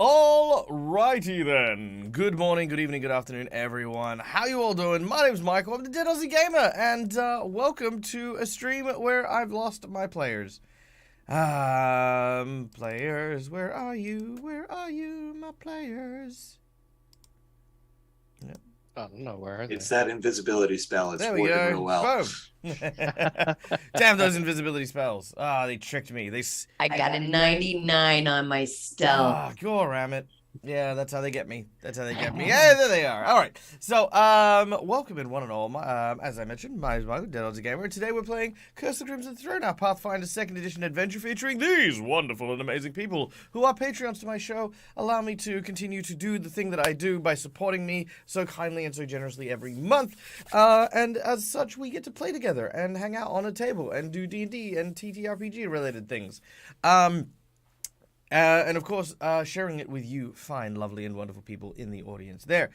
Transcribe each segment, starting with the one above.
All righty then. Good morning, good evening, good afternoon, everyone. How you all doing? My name's Michael. I'm the Dead Aussie Gamer, and welcome to a stream where I've lost my players. Players, where are you? Where are you, my players? I don't know, where are they? It's that invisibility spell. It's There we working go. real well. Boom. Damn those invisibility spells. They tricked me. I got a 99 on my stealth. Go ram it. Yeah, that's how they get me. Yeah, there they are. All right. So, welcome in one and all. As I mentioned, my name is Michael, Dead Aussie Gamer, and today we're playing Curse of the Crimson Throne, our Pathfinder 2nd Edition adventure featuring these wonderful and amazing people who are Patreons to my show, allow me to continue to do the thing that I do by supporting me so kindly and so generously every month. And as such, we get to play together and hang out on a table and do D&D and TTRPG related things. And of course, sharing it with you fine, lovely, and wonderful people in the audience there.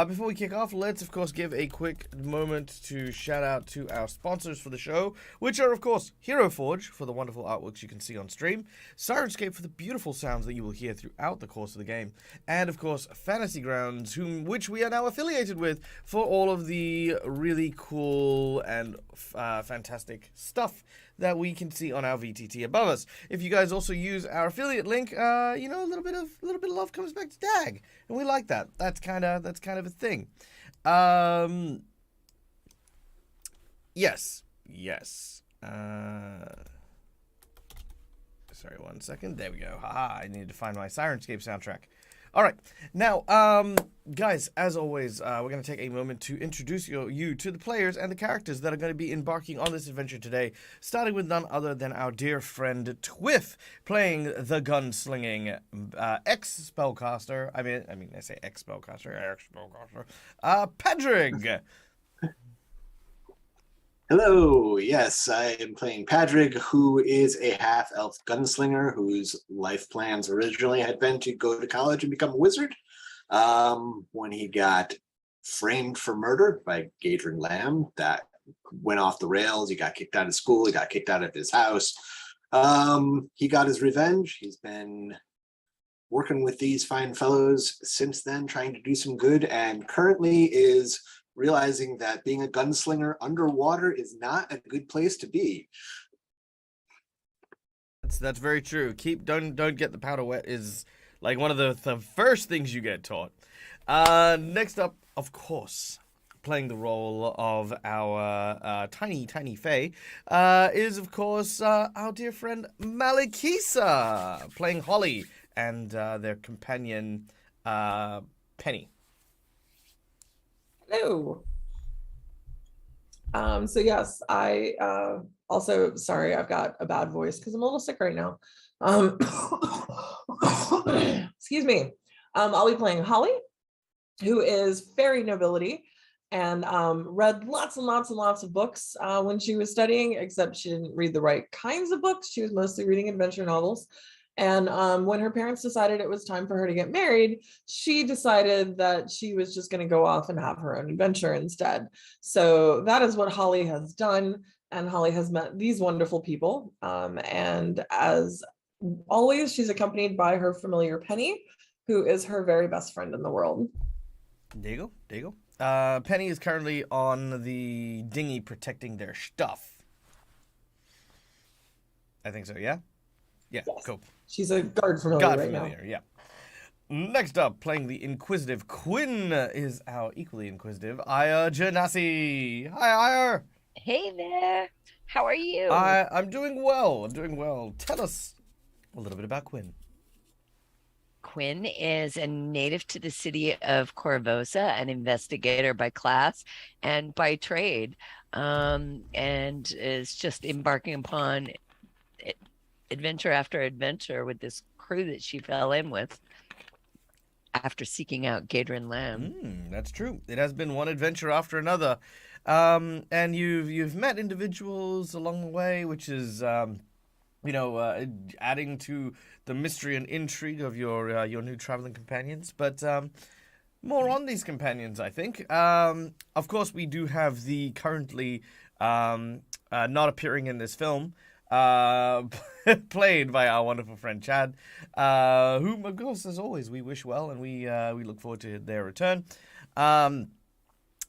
Before we kick off, let's, of course, give a quick moment to shout out to our sponsors for the show, which are, of course, Hero Forge for the wonderful artworks you can see on stream, Sirenscape for the beautiful sounds that you will hear throughout the course of the game, and, of course, Fantasy Grounds, which we are now affiliated with for all of the really cool and fantastic stuff that we can see on our VTT above us. If you guys also use our affiliate link, a little bit of love comes back to Dag, and we like that. That's kind of a thing. Yes. Sorry, 1 second. There we go. Haha, I need to find my Sirenscape soundtrack. All right. Now, guys, as always, we're going to take a moment to introduce you to the players and the characters that are going to be embarking on this adventure today, starting with none other than our dear friend Twiff, playing the gunslinging ex-spellcaster. I say ex-spellcaster, Pedrig. Hello, yes, I am playing Padrig, who is a half-elf gunslinger whose life plans originally had been to go to college and become a wizard. When he got framed for murder by Gadrin Lamb, that went off the rails. He got kicked out of school. He got kicked out of his house. He got his revenge. He's been working with these fine fellows since then, trying to do some good, and currently is realizing that being a gunslinger underwater is not a good place to be. That's very true. Don't get the powder wet is like one of the first things you get taught. Next up, of course, playing the role of our tiny fae is, of course, our dear friend Malikisa, playing Holly and their companion Penny. Hello. So yes, I also, sorry, I've got a bad voice because I'm a little sick right now. Excuse me. I'll be playing Holly, who is fairy nobility and read lots and lots of books when she was studying, except she didn't read the right kinds of books. She was mostly reading adventure novels. And when her parents decided it was time for her to get married, she decided that she was just going to go off and have her own adventure instead. So that is what Holly has done. And Holly has met these wonderful people. And as always, she's accompanied by her familiar Penny, who is her very best friend in the world. There you go. Penny is currently on the dinghy protecting their stuff. I think so, yeah? Yeah, yes. Cool. She's a guard familiar now. Yeah. Next up, playing the inquisitive Quinn is our equally inquisitive Aya Janasi. Hi, Aya. Hey there. How are you? I'm doing well. Tell us a little bit about Quinn. Quinn is a native to the city of Korvosa, an investigator by class and by trade, and is just embarking upon adventure after adventure with this crew that she fell in with after seeking out Gadrin Lamb. That's true. It has been one adventure after another. And you've met individuals along the way, which is adding to the mystery and intrigue of your new traveling companions. But more on these companions, I think. Of course, we do have the currently not appearing in this film, played by our wonderful friend Chad, whom, of course, as always, we wish well, and we look forward to their return.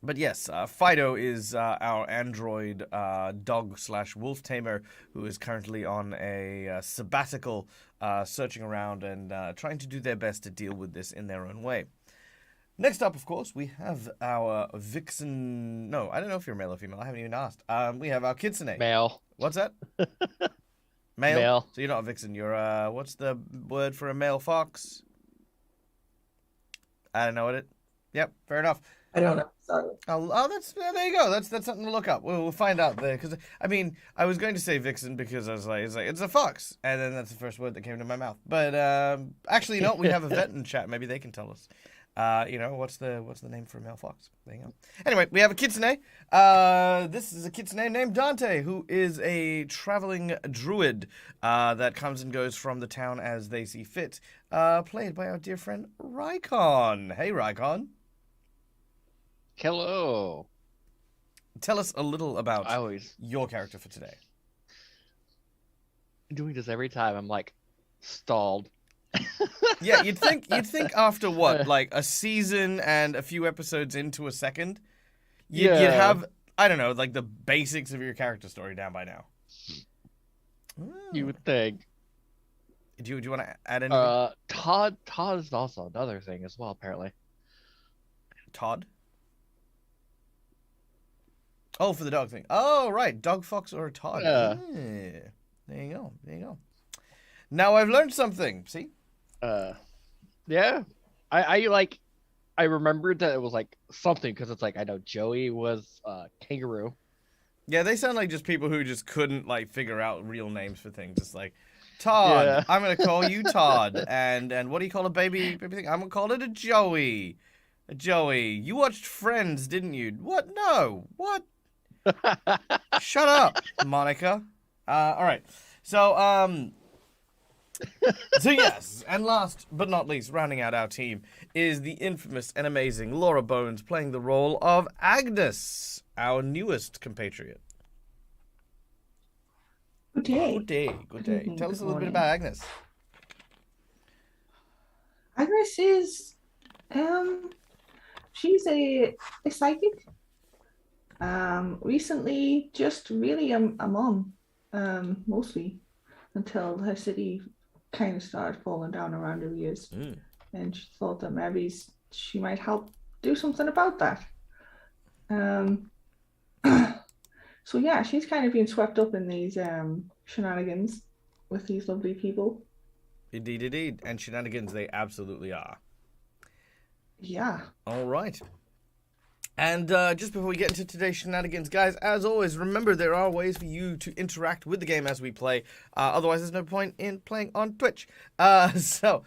But yes, Fido is our android dog/wolf tamer who is currently on a sabbatical, searching around and trying to do their best to deal with this in their own way. Next up, of course, we have our vixen. No, I don't know if you're male or female. I haven't even asked. We have our kitsune. Male. What's that? Male? Male. So you're not a vixen. You're, what's the word for a male fox? I don't know what it... Yep, fair enough. I don't know. Sorry. Oh, there you go. That's something to look up. We'll find out there. Because, I mean, I was going to say vixen because I was like, it's a fox. And then that's the first word that came to my mouth. But, actually, no, we have a vet in chat. Maybe they can tell us. What's the name for a male fox? There you go. Anyway, we have a kitsune. This is a kitsune named Dante, who is a traveling druid that comes and goes from the town as they see fit. Played by our dear friend Rykon. Hey, Rykon. Hello. Tell us a little about I always your character for today. doing this every time. I'm like stalled. Yeah, you'd think after what, like a season and a few episodes into a second, you'd have, I don't know, like the basics of your character story down by now. You would think. Do you want to add anything? Todd is also another thing as well, apparently. Todd? Oh, for the dog thing. Oh, right. Dog, fox, or a Todd. Yeah. There you go. Now I've learned something. See? Yeah. I remembered that it was like something because it's like I know Joey was kangaroo. Yeah, they sound like just people who just couldn't like figure out real names for things. It's like, Todd, Yeah. I'm gonna call you Todd, and what do you call a baby thing? I'm gonna call it a Joey. A Joey. You watched Friends, didn't you? What? No. What? Shut up, Monica. All right. So yes, and last but not least, rounding out our team is the infamous and amazing Laura Bones playing the role of Agnes, our newest compatriot. Good day. Good day. Good day. evening, Tell good us a little bit morning. about Agnes. Agnes is, she's a psychic. Recently, just really a mom, mostly, until her city kind of started falling down around her ears. And she thought that maybe she might help do something about that. So yeah, she's kind of been swept up in these shenanigans with these lovely people. Indeed. And shenanigans they absolutely are. Yeah. All right. And just before we get into today's shenanigans, guys, as always, remember there are ways for you to interact with the game as we play. Otherwise, there's no point in playing on Twitch. So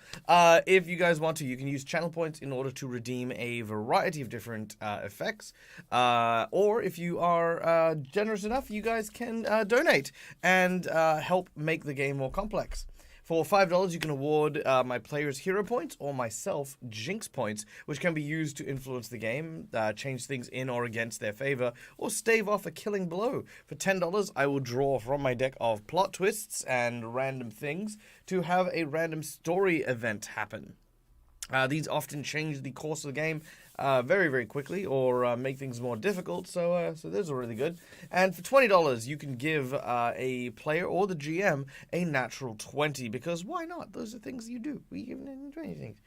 if you guys want to, you can use channel points in order to redeem a variety of different effects. Or if you are generous enough, you guys can donate and help make the game more complex. For $5, you can award my players hero points or myself jinx points, which can be used to influence the game, change things in or against their favor, or stave off a killing blow. For $10, I will draw from my deck of plot twists and random things to have a random story event happen. These often change the course of the game very, very quickly or make things more difficult, so those are really good. And for $20, you can give a player or the GM a natural 20, because why not? Those are things you do. We give 20 things.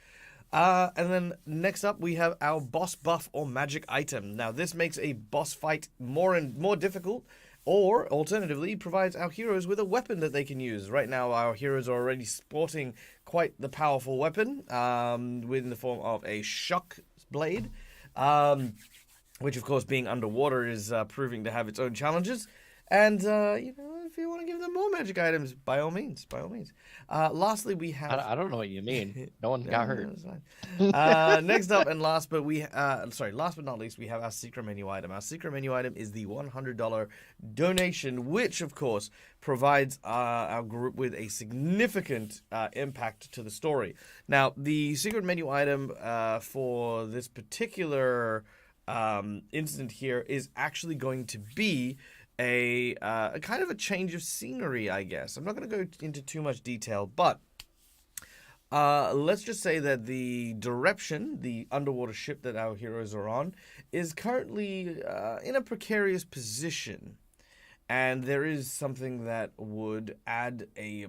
And then next up, we have our boss buff or magic item. Now, this makes a boss fight more difficult, or alternatively, provides our heroes with a weapon that they can use. Right now, our heroes are already sporting quite the powerful weapon, in the form of a shock blade, which, of course, being underwater is proving to have its own challenges. And, if you want to give them more magic items, by all means. Lastly, we have... I don't know what you mean. No one got hurt. Next up and last but not least, we have our secret menu item. Our secret menu item is the $100 donation, which, of course, provides our group with a significant impact to the story. Now, the secret menu item for this particular incident here is actually going to be a kind of a change of scenery, I guess. I'm not going to go into too much detail, but let's just say that the Direction, the underwater ship that our heroes are on, is currently in a precarious position. And there is something that would add a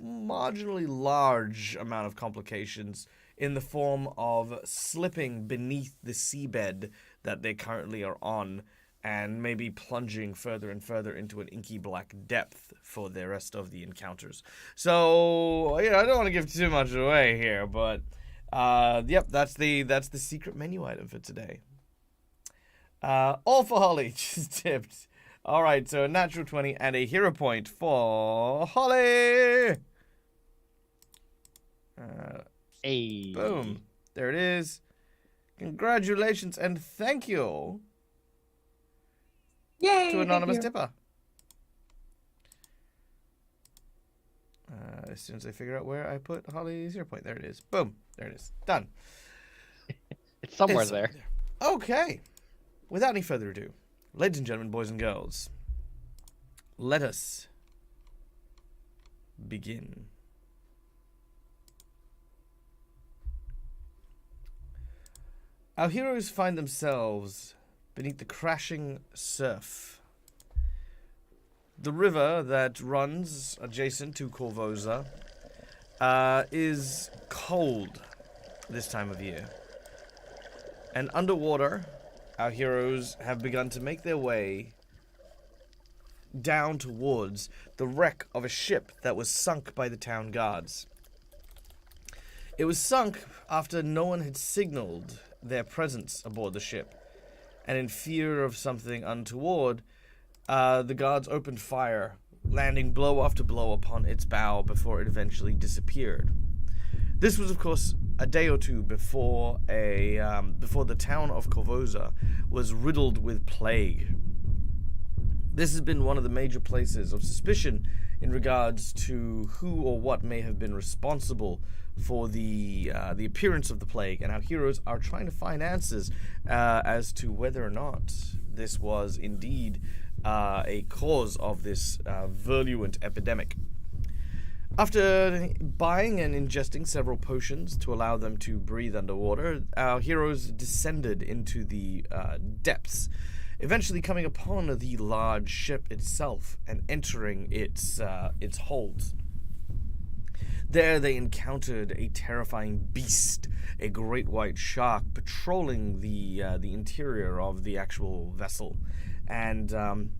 marginally large amount of complications in the form of slipping beneath the seabed that they currently are on and maybe plunging further and further into an inky black depth for the rest of the encounters. So, I don't want to give too much away here, but yep, that's the secret menu item for today. All for Holly, just tipped. All right, so a natural 20 and a hero point for Holly. Hey. Boom. There it is. Congratulations and thank you Yay! to Anonymous thank you. Tipper. As soon as I figure out where I put Holly's hero point, there it is. Boom. There it is. Done. It's somewhere It's there. Okay. Without any further ado, ladies and gentlemen, boys and girls, let us begin. Our heroes find themselves beneath the crashing surf. The river that runs adjacent to Korvosa is cold this time of year. And underwater, our heroes have begun to make their way down towards the wreck of a ship that was sunk by the town guards. It was sunk after no one had signaled their presence aboard the ship, and in fear of something untoward, the guards opened fire, landing blow after blow upon its bow before it eventually disappeared. This was, of course, a day or two before the town of Korvosa was riddled with plague. This has been one of the major places of suspicion in regards to who or what may have been responsible for the appearance of the plague, and our heroes are trying to find answers as to whether or not this was indeed a cause of this virulent epidemic. After buying and ingesting several potions to allow them to breathe underwater, our heroes descended into the depths, eventually coming upon the large ship itself and entering its hold. There they encountered a terrifying beast, a great white shark, patrolling the interior of the actual vessel. And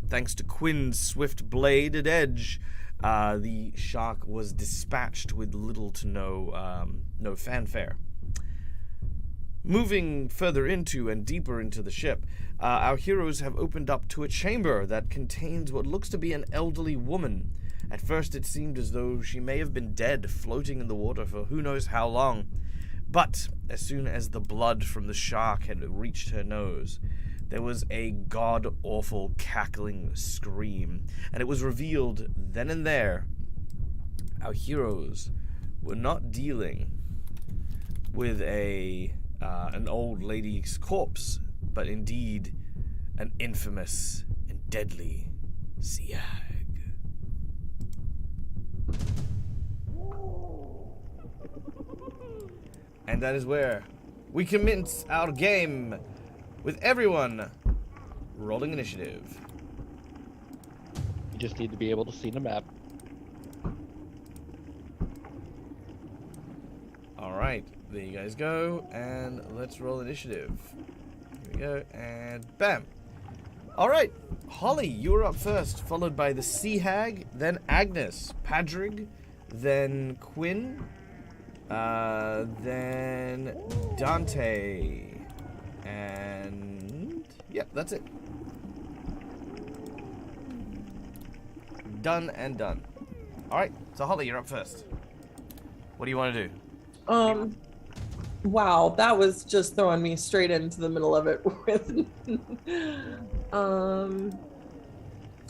thanks to Quinn's swift bladed edge, the shark was dispatched with little to no fanfare. Moving further into and deeper into the ship, our heroes have opened up to a chamber that contains what looks to be an elderly woman. At first it seemed as though she may have been dead, floating in the water for who knows how long. But as soon as the blood from the shark had reached her nose, there was a god-awful cackling scream, and it was revealed then and there our heroes were not dealing with an old lady's corpse, but indeed an infamous and deadly sea hag. And that is where we commence our game with everyone rolling initiative. You just need to be able to see the map. Alright, there you guys go, and let's roll initiative. Here we go, and bam! Alright, Holly, you were up first, followed by the Sea Hag, then Agnes, Padrig, then Quinn, then Dante, and yep, that's it. Done and done. Alright, so Holly, you're up first. What do you want to do? Wow, that was just throwing me straight into the middle of it with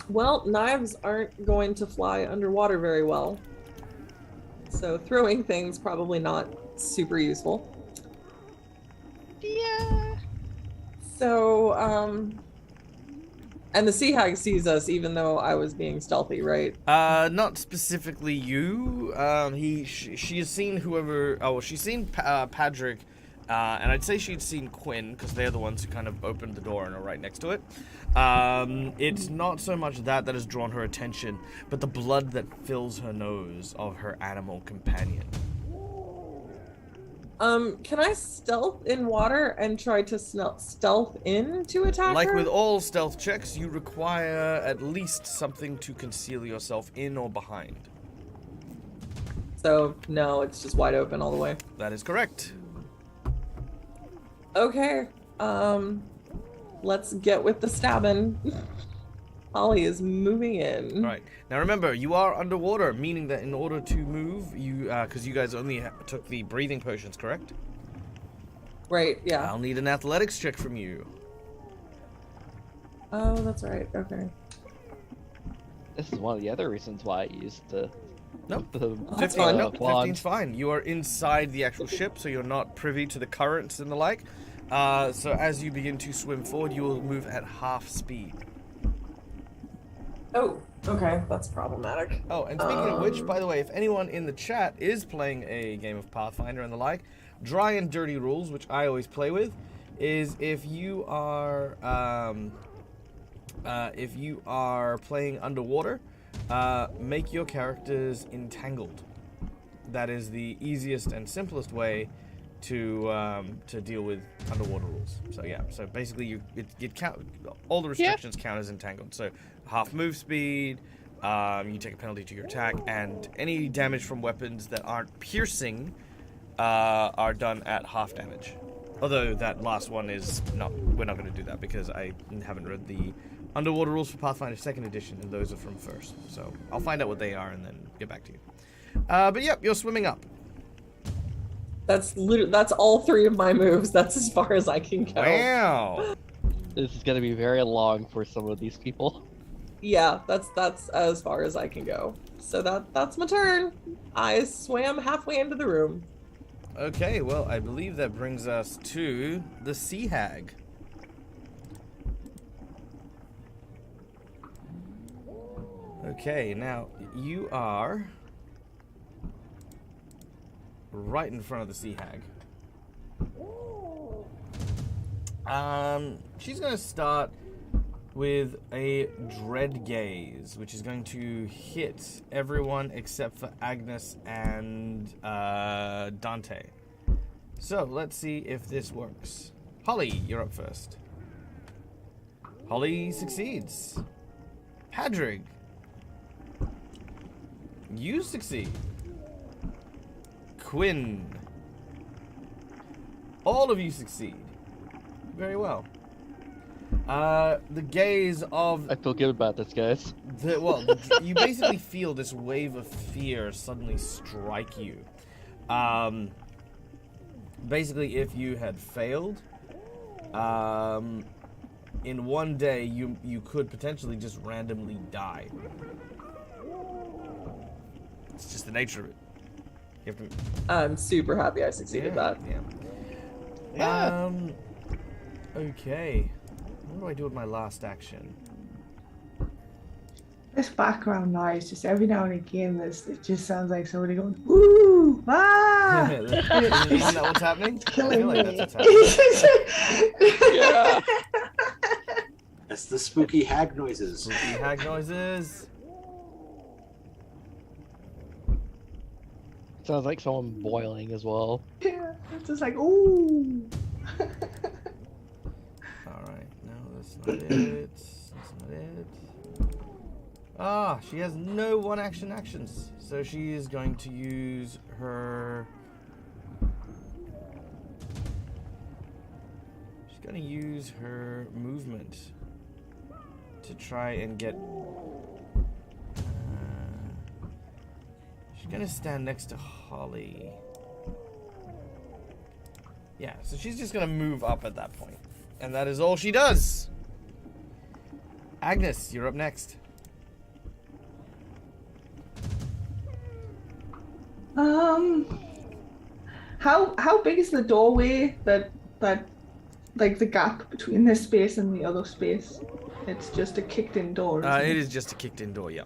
well, knives aren't going to fly underwater very well, so throwing things probably not super useful. Yeah. So And the sea hag sees us, even though I was being stealthy, right? Not specifically you. She has seen whoever. Oh, she's seen Padrick, and I'd say she'd seen Quinn because they're the ones who kind of opened the door and are right next to it. It's not so much that has drawn her attention, but the blood that fills her nose of her animal companion. Can I stealth in water and try to stealth in to attack Like her? with all stealth checks, you require at least something to conceal yourself in or behind. So, no, it's just wide open all the way. That is correct. Okay, let's get with the stabbing. Holly is moving in. All right. Now remember, you are underwater, meaning that in order to move, you because you guys only took the breathing potions, correct? Right, yeah. I'll need an athletics check from you. Oh, that's right, okay. This is one of the other reasons why I used the. Nope. That's 15, fine. nope, wand. 15's fine. You are inside the actual ship, so you're not privy to the currents and the like. So as you begin to swim forward, you will move at half speed. Oh, okay, that's problematic. Oh, and speaking of which, by the way, if anyone in the chat is playing a game of Pathfinder and the like, dry and dirty rules, which I always play with, is if you are playing underwater, make your characters entangled. That is the easiest and simplest way to deal with underwater rules. So yeah, so basically it count, all the restrictions count as entangled. So half move speed, you take a penalty to your attack, and any damage from weapons that aren't piercing are done at half damage. Although that last one is not, we're not going to do that because I haven't read the underwater rules for Pathfinder 2nd edition, and those are from first. So I'll find out what they are and then get back to you. But yep, you're swimming up. That's all three of my moves. That's as far as I can go. Wow. This is gonna be very long for some of these people. Yeah, that's as far as I can go. So that's my turn. I swam halfway into the room. Okay, well, I believe that brings us to the Sea Hag. Okay, now you are right in front of the Sea Hag. She's gonna start with a dread gaze, which is going to hit everyone except for Agnes and Dante. So let's see if this works. Holly, you're up first. Holly succeeds. Padrig, you succeed. Quinn, all of you succeed. Very well. The gaze of I feel good about this, guys. you basically feel this wave of fear suddenly strike you. Basically, if you had failed, in one day you could potentially just randomly die. It's just the nature of it. You have to. I'm super happy I succeeded that. Yeah. Okay. What do I do with my last action? This background noise, just every now and again, it just sounds like somebody going, "Ooh, ah!" Isn't that what's happening? I feel Killing like me. that's what's happening. Yeah. That's the spooky hag noises. Spooky hag noises. Sounds like someone boiling as well. Yeah, it's just like, ooh. Alright, no, that's not it. That's not it. Ah, she has no one action actions. So she is going to use her... She's going to use her movement to try and get... she's going to stand next to Holly. Yeah, so she's just going to move up at that point. And that is all she does. Agnes, you're up next. How big is the doorway that like the gap between this space and the other space. It's just a kicked-in door. It is just a kicked-in door. Yeah.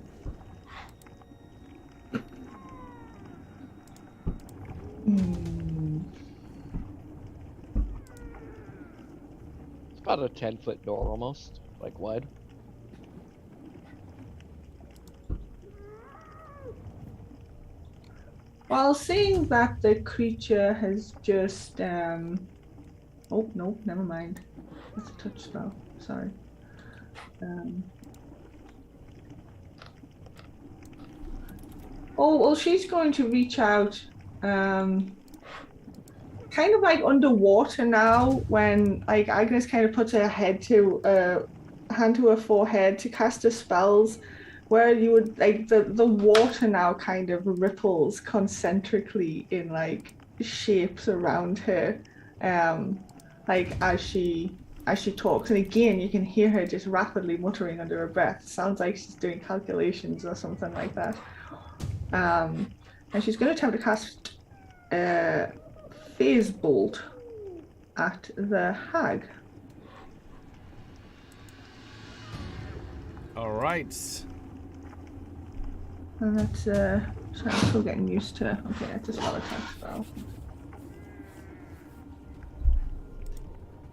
It's about a 10-foot door almost, like wide. While seeing that the creature has just oh no, never mind. That's a touch spell. Sorry. Oh well, she's going to reach out, kind of like underwater now. When like Agnes kind of puts her hand to her forehead to cast her spells. Where you would like the water now kind of ripples concentrically in like shapes around her, like as she talks, and again you can hear her just rapidly muttering under her breath. Sounds like she's doing calculations or something like that. And she's going to attempt to cast phase bolt at the hag. All right. And that's sorry, I'm still getting used to. Okay, that's a spell attack spell.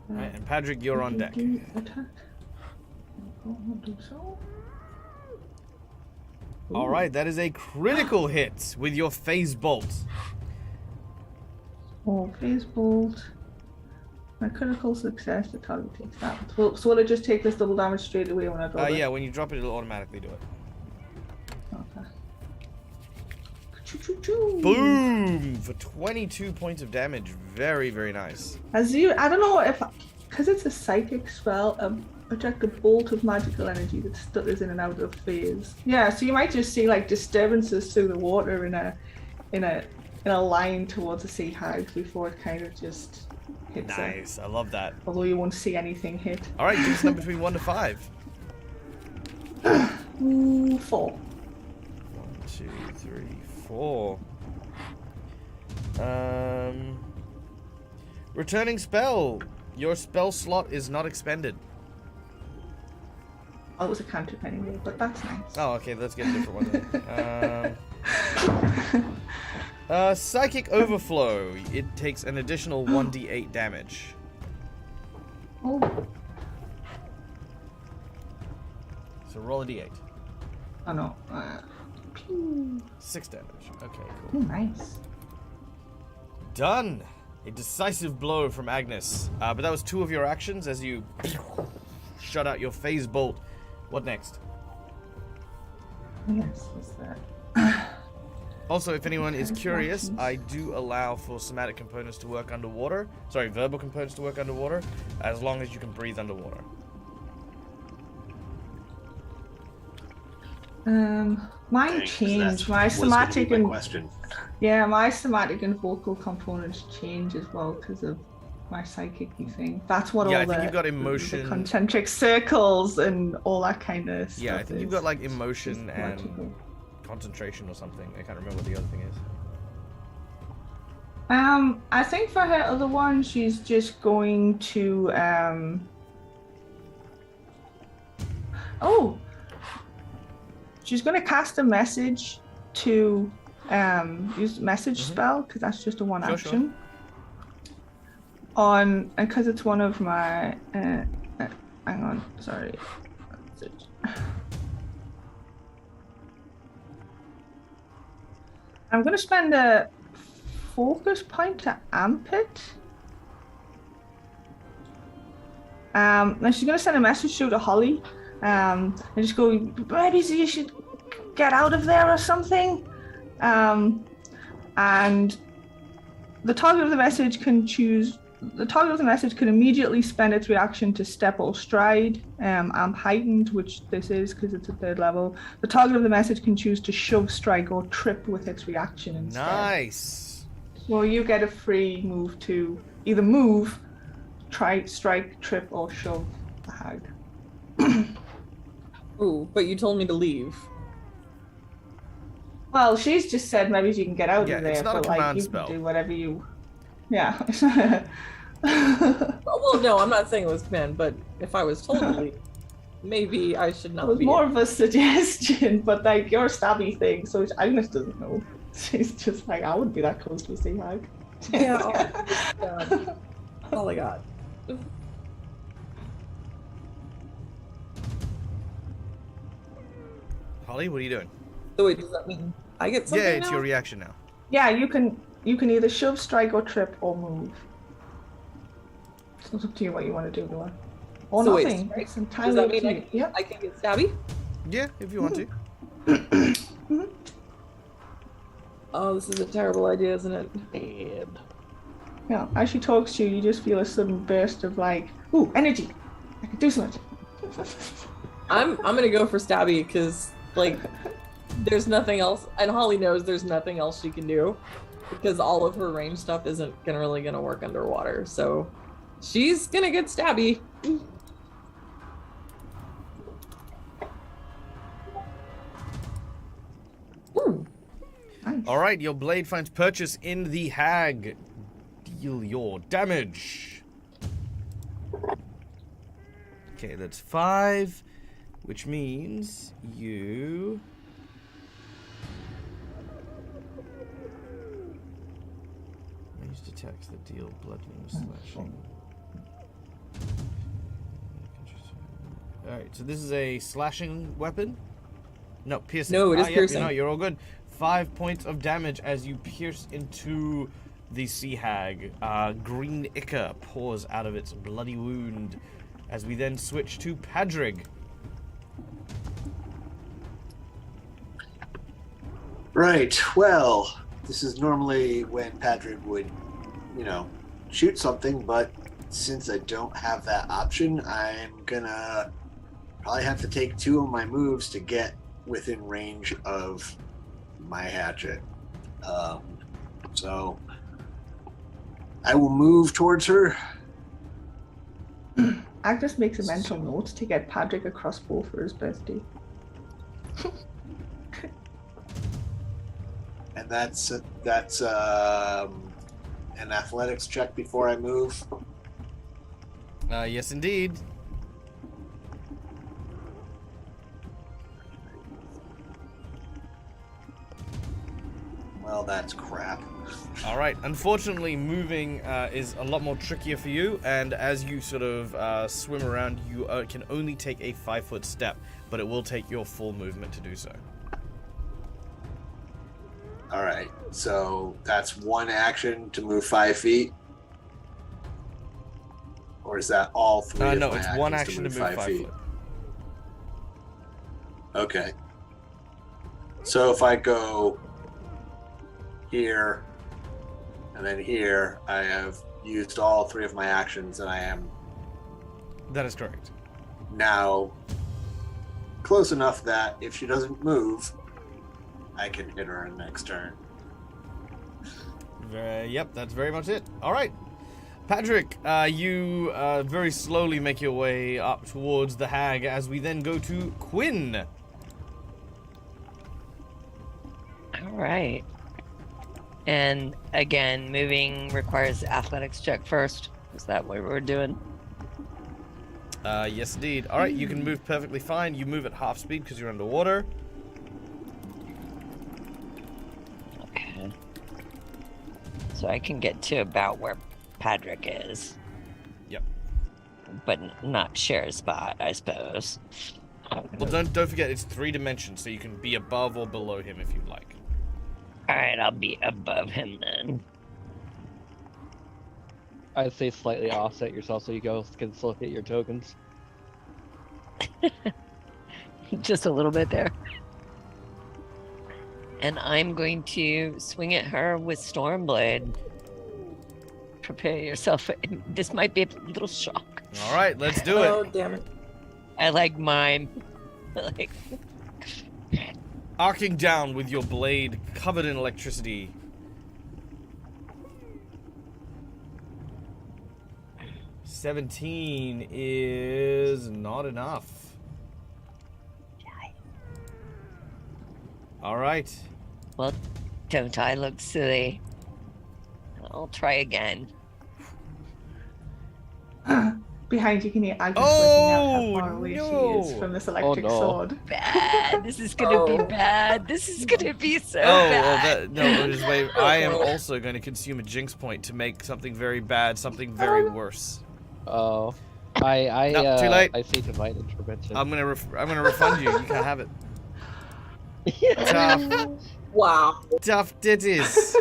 Right, and Patrick, you're on deck. Attack. I'll do so. All right, that is a critical hit with your phase bolt. Oh, phase bolt. My critical success, the target takes that. So will it just take this double damage straight away when I drop it? Yeah, when you drop it, it'll automatically do it. Okay. Choo-choo-choo. Boom! For 22 points of damage. Very, very nice. I don't know if, because it's a psychic spell, project a bolt of magical energy that stutters in and out of phase. Yeah, so you might just see like disturbances through the water in a line towards the sea hag before it kind of just hits it. Nice, I love that. Although you won't see anything hit. All right, give us a number between 1 to 5. 4. 1, 2, 3, 4. Returning spell. Your spell slot is not expended. Oh, it was a cantrip anyway, but that's nice. Oh, okay, let's get a different one then. Psychic Overflow. It takes an additional 1d8 damage. Oh. So roll a d8. Oh no. 6 damage. Okay, Oh, cool. nice. Done. A decisive blow from Agnes. But that was 2 of your actions as you shut out your phase bolt. What next? Yes, what's that? Also, if anyone is curious, I do allow for somatic components to work underwater. Sorry, verbal components to work underwater, as long as you can breathe underwater. Mine changed. My somatic and question. yeah, my somatic and vocal components change as well because of my psychic thing. That's what Yeah, all I think the, you've got the emotion. concentric circles and all that kind of stuff. Yeah, I think you've got like emotion It's and magical. concentration or something. I can't remember what the other thing is. I think for her other one, she's just going to she's going to cast a message to use message spell because that's just a one Sure, action. On because it's one of my hang on, sorry. I'm going to spend a focus point to amp it. And she's going to send a message through to Holly. And just go, maybe you should get out of there or something. And the target of the message can choose. The target of the message can immediately spend its reaction to step or stride. Amp heightened, which this is because it's a 3rd level. The target of the message can choose to shove, strike, or trip with its reaction instead. Nice. Well, you get a free move to either move, try, strike, trip, or shove the hag. Ooh, but you told me to leave. Well, she's just said maybe you can get out Yeah, of there, it's not a but like command you spell. can do whatever you. Yeah. Well, no, I'm not saying it was Quinn, but if I was told to leave, maybe I should It not was be. more of a suggestion, but like your stabby thing, so Agnes doesn't know. She's just like, I wouldn't be that close to a sea hag. Yeah. Oh my god. Holly, what are you doing? So wait, does that mean I get something Yeah, it's now? your reaction now. Yeah, you can either shove, strike, or trip, or move. It's up to you what you want to do, Noah. Or So wait, nothing. strike? It's Does entirely that up mean to you. Yep. I can get stabby? Yeah, if you want to. Oh, this is a terrible idea, isn't it? And Yeah, as she talks to you, you just feel a sudden burst of like, ooh, energy. I can do something. I'm gonna go for stabby because like there's nothing else, and Holly knows there's nothing else she can do because all of her range stuff isn't really gonna work underwater. So she's gonna get stabby. Ooh. Nice. All right, your blade finds purchase in the hag. Deal your damage. Okay, that's 5, which means you... Ranged attacks that deal bludgeoning slashing. Alright, so this is a slashing weapon? No, piercing. No, it is yep, piercing. No, you're all good. 5 points of damage as you pierce into the sea hag. Green ichor pours out of its bloody wound as we then switch to Padrig. Right. Well, this is normally when Padrig would, shoot something, but since I don't have that option, I'm gonna probably have to take 2 of my moves to get within range of my hatchet. So I will move towards her. Agnes makes a mental note to get Patrick a crossbow for his birthday. And that's an athletics check before I move. Yes, indeed. Well, that's crap. All right. Unfortunately, moving is a lot more trickier for you, and as you sort of swim around, you can only take a 5-foot step, but it will take your full movement to do so. All right, so that's one action to move 5 feet, or is that all 3? No, of my it's one actions action to move 5 feet? foot. Okay. So if I go here and then here, I have used all 3 of my actions, and I am That is correct. now close enough that if she doesn't move, I can hit her in the next turn. Yep, that's very much it. All right. Patrick, you very slowly make your way up towards the hag as we then go to Quinn. All right. And again, moving requires athletics check first. Is that what we're doing? Yes, indeed. All right, you can move perfectly fine. You move at half speed because you're underwater. Okay. So I can get to about where Patrick is. Yep. But not share a spot, I suppose. Well, don't forget it's 3 dimensions, so you can be above or below him if you'd like. All right, I'll be above him then. I'd say slightly offset yourself so you can still hit your tokens. Just a little bit there. And I'm going to swing at her with Stormblade. Prepare yourself. This might be a little shock. All right, let's do Oh, it. damn it. I like mime. Like, Arcing down with your blade covered in electricity. $17 is not enough. All right. well, don't I look silly? I'll try again. Behind you can hear Agnes working out how Oh, far away she no. is from this electric no. sword. Bad. This is gonna be bad. This is gonna be so Oh, bad. just wait. I am also going to consume a jinx point to make something very bad, something very worse. Oh. I No, too late. I see divine intervention. I'm gonna refund you. You can't have it. Tough, Wow. tough titties.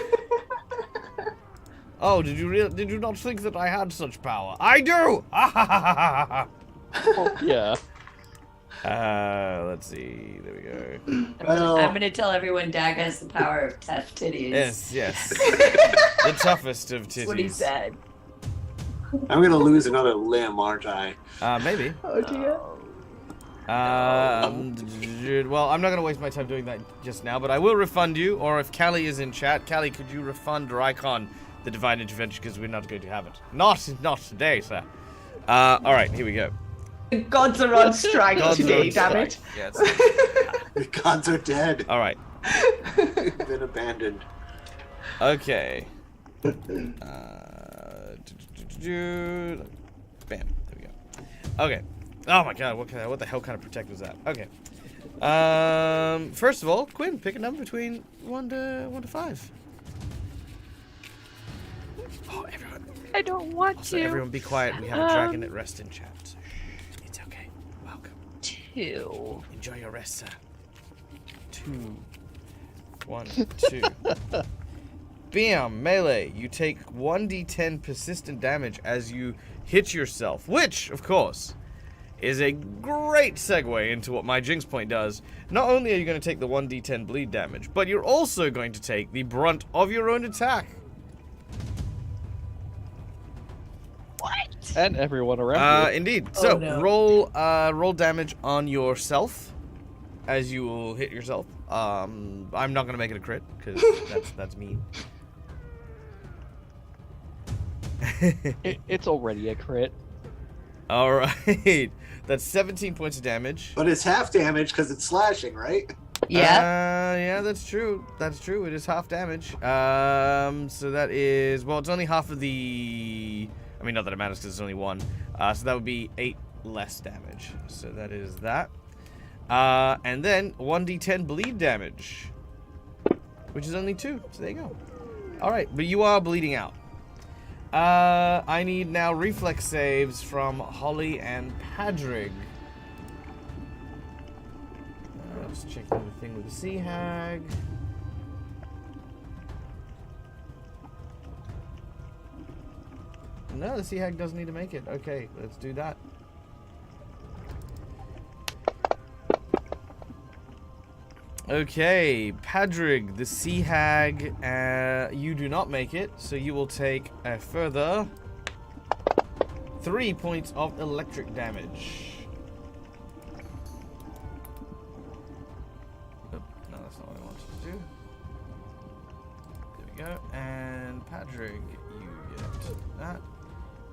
Oh, did you not think that I had such power? I do. Yeah. Let's see. There we go. I'm gonna tell everyone Dag has the power of tough titties. Yes. The toughest of titties. That's what he said. I'm gonna lose another limb, aren't I? Maybe. Oh dear. Well, I'm not going to waste my time doing that just now, but I will refund you, or if Callie is in chat, Callie, could you refund Rykon the divine intervention, because we're not going to have it. Not today, sir. Alright, here we go. The gods are on strike Gods are today, on damn strike. it. Yes. The gods are dead. Alright. They've been abandoned. Okay. Bam. There we go. Okay. Oh my god, what the hell kind of protect was that? Okay. First of all, Quinn, pick a number between 1 to 5. Oh, everyone. I don't want Also, to. everyone be quiet. We have a dragon at rest in chat. So it's okay. Welcome. 2. Enjoy your rest, sir. 2. 1, 2. Bam! Melee. You take 1d10 persistent damage as you hit yourself, which, of course, is a great segue into what my Jinx point does. Not only are you going to take the 1d10 bleed damage, but you're also going to take the brunt of your own attack. What? And everyone around you. Indeed. Oh, So, no. roll damage on yourself as you will hit yourself. I'm not going to make it a crit, because that's mean. It's already a crit. Alright. That's 17 points of damage. But it's half damage because it's slashing, right? Yeah. Yeah, that's true. That's true. It is half damage. So that is, well, it's only half of the, I mean, not that it matters because it's only 1. So that would be 8 less damage. So that is that. And then 1d10 bleed damage, which is only 2. So there you go. Alright, but you are bleeding out. I need now reflex saves from Holly and Padrig. Let's check the thing with the Sea Hag. No, the Sea Hag doesn't need to make it. Okay, let's do that. Okay, Padrig, the Sea Hag, you do not make it, so you will take a further 3 points of electric damage. Oh, no, that's not what I wanted to do. There we go. And Padrig, you get that.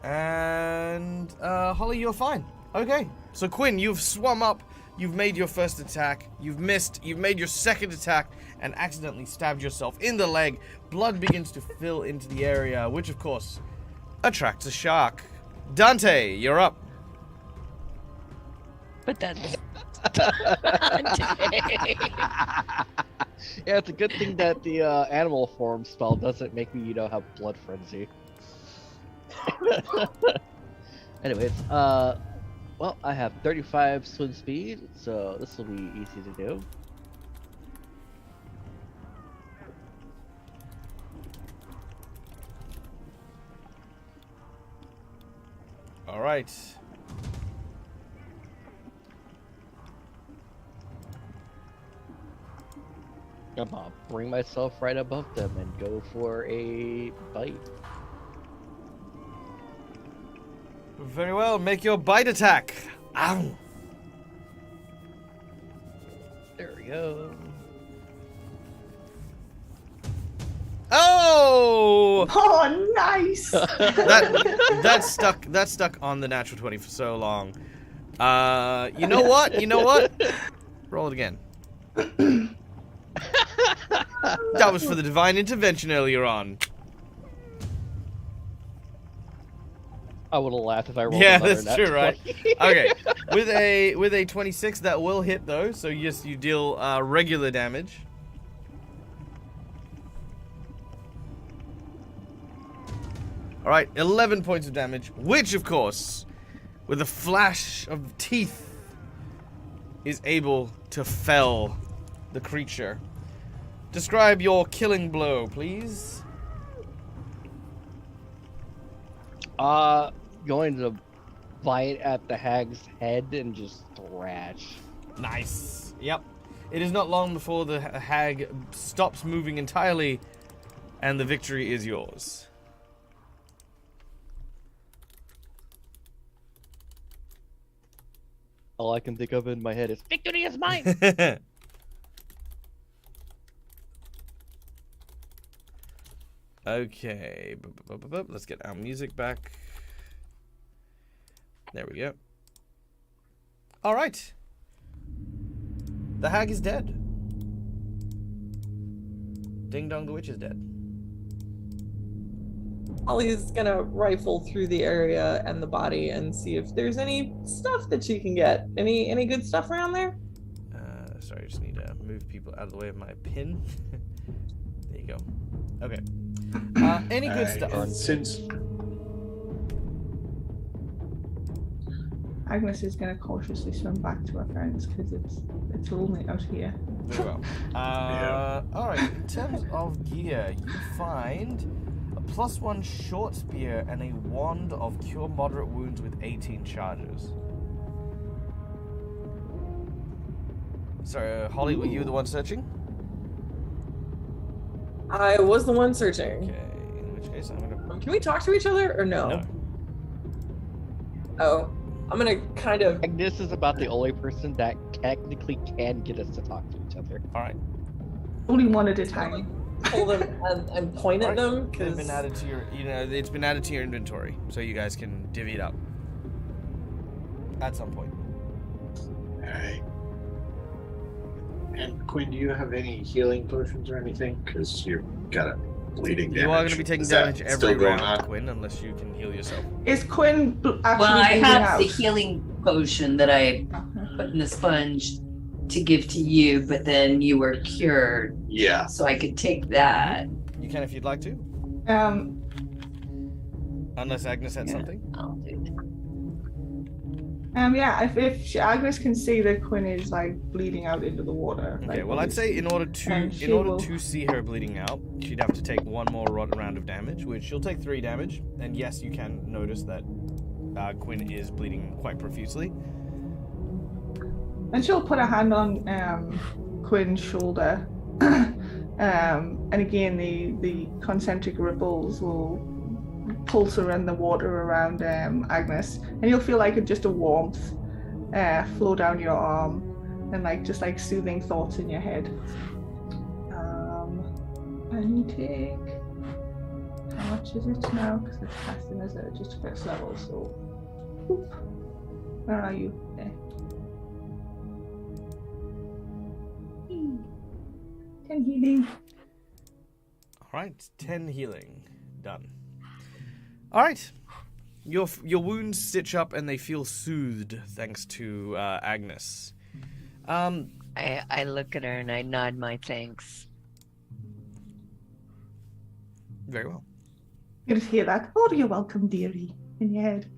And Holly, you're fine. Okay, so Quinn, you've swum up. You've made your first attack, you've missed, you've made your second attack, and accidentally stabbed yourself in the leg. Blood begins to fill into the area, which of course attracts a shark. Dante, you're up. But that's Yeah, it's a good thing that the animal form spell doesn't make me, have blood frenzy. Anyways, well, I have 35 swim speed, so this will be easy to do. All right. I'm gonna bring myself right above them and go for a bite. Very well, make your bite attack. Ow. There we go. Oh! Oh, nice. That's stuck on the natural 20 for so long. You know what? You know what? Roll it again. That was for the divine intervention earlier on. I would have laughed if I rolled Yeah, another that's nat true, right? 20. Okay, with a 26, that will hit though. So yes, you deal regular damage. All right, 11 points of damage, which of course, with a flash of teeth, is able to fell the creature. Describe your killing blow, please. Going to bite at the hag's head and just thrash. Nice. Yep. It is not long before the hag stops moving entirely, and the victory is yours. All I can think of in my head is victory is mine. Okay. Let's get our music back. There we go. All right. The hag is dead. Ding Dong the Witch is dead. Holly's gonna rifle through the area and the body and see if there's any stuff that she can get. Any good stuff around there? Sorry, I just need to move people out of the way of my pin. There you go. Okay. Any good stuff? Since Agnes is going to cautiously swim back to her friends because it's lonely out here. Very well. All right. In terms of gear, you find a +1 short spear and a wand of cure moderate wounds with 18 charges. Sorry, Holly, were you the one searching? I was the one searching. Okay. In which case, I'm gonna. Can we talk to each other or no? No. Oh, I'm gonna kind of. Agnes is about the only person that technically can get us to talk to each other. All right. Only one at a time. Pull them and point at them They've because been added to your, it's been added to your inventory, so you guys can divvy it up at some point. Alright. And Quinn, do you have any healing potions or anything? Because you've got a bleeding damage. You are going to be taking Is that damage still every going round, on? Quinn, unless you can heal yourself. Is Quinn actually Well, I bleeding have out? the healing potion that I put in the sponge to give to you, but then you were cured, Yeah. so I could take that. You can if you'd like to, unless Agnes had something. I'll do that. Yeah, if Agnes can see that Quinn is like bleeding out into the water. Okay, like, well, I'd say in order and to she will- see her bleeding out, she'd have to take one more round of damage, which she'll take 3 damage. And yes, you can notice that Quinn is bleeding quite profusely. And she'll put a hand on Quinn's shoulder. And again, the concentric ripples will pulse around the water around Agnes, and you'll feel like just a warmth flow down your arm, and just soothing thoughts in your head. And you take, how much is it now? Because it's casting as just first level. So, whoop. Where are you? There. 10 healing. All right, 10 healing, done. All right, your wounds stitch up and they feel soothed thanks to Agnes. I look at her and I nod my thanks. Very well. You just hear that. Oh, you're welcome, dearie, in your head.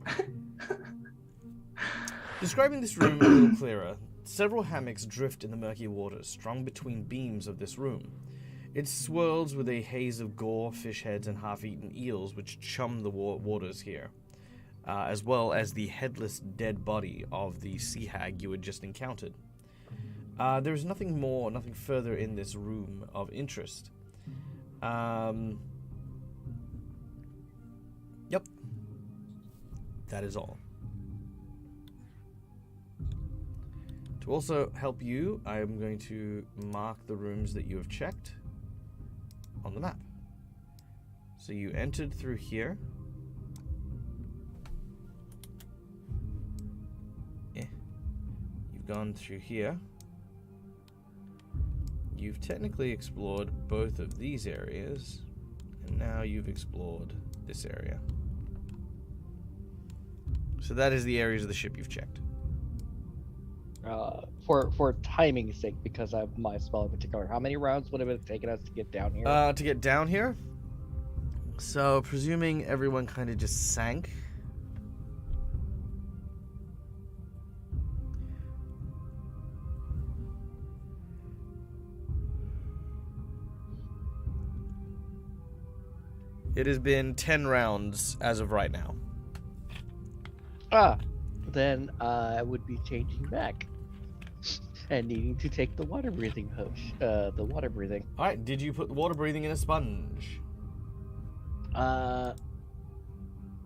Describing this room a little clearer, several hammocks drift in the murky waters, strung between beams of this room. It swirls with a haze of gore, fish heads, and half-eaten eels which chum the waters here, as well as the headless dead body of the sea hag you had just encountered. There is nothing further in this room of interest. Yep. That is all. To also help you, I am going to mark the rooms that you have checked on the map. So you entered through here. You've gone through here. You've technically explored both of these areas, and now you've explored this area. So that is the areas of the ship you've checked. For timing's sake, because of my spell in particular, how many rounds would it have taken us to get down here? To get down here. So presuming everyone kind of just sank. It has been 10 rounds as of right now. Then I would be changing back and needing to take the water breathing potion. The water breathing. All right. Did you put the water breathing in a sponge? I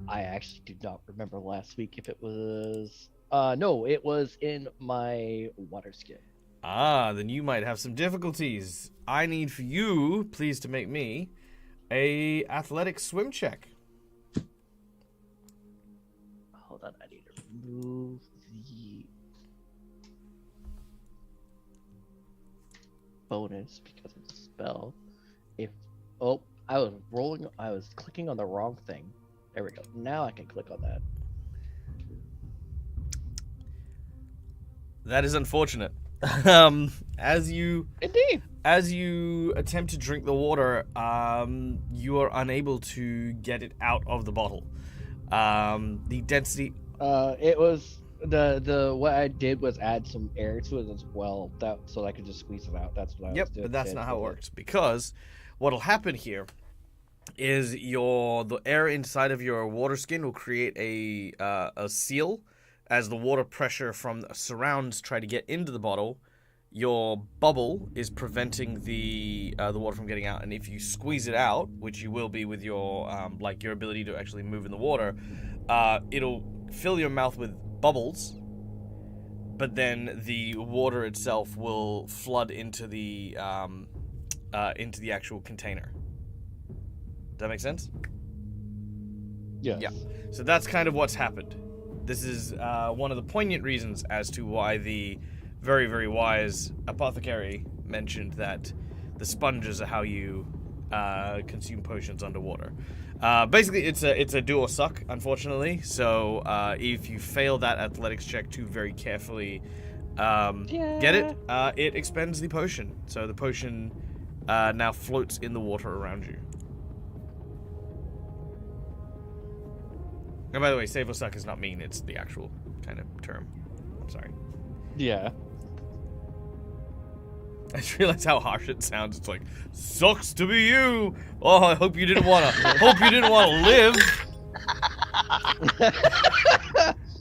actually do not remember last week if it was. No, it was in my water skin. Then you might have some difficulties. I need for you, please, to make me a athletic swim check. Hold on, I need to remove the bonus because it's a spell. I was clicking on the wrong thing. There we go. Now I can click on that. That is unfortunate. As you attempt to drink the water, you are unable to get it out of the bottle. The density. It was the what I did was add some air to it as well, so I could just squeeze it out. That's what I was doing. But that's not how it works, because what'll happen here is the air inside of your water skin will create a seal. As the water pressure from the surrounds try to get into the bottle, your bubble is preventing the water from getting out. And if you squeeze it out, which you will be with your your ability to actually move in the water, it'll fill your mouth with bubbles. But then the water itself will flood into the actual container. Does that make sense? Yes. Yeah. So that's kind of what's happened. This is one of the poignant reasons as to why the very, very wise apothecary mentioned that the sponges are how you consume potions underwater. Basically, it's a do or suck, unfortunately. So if you fail that athletics check to very carefully get it, it expends the potion. So the potion now floats in the water around you. And by the way, save or suck is not mean, it's the actual kind of term. I'm sorry. Yeah. I just realized how harsh it sounds. It's like, sucks to be you. Oh, I hope you didn't want to live.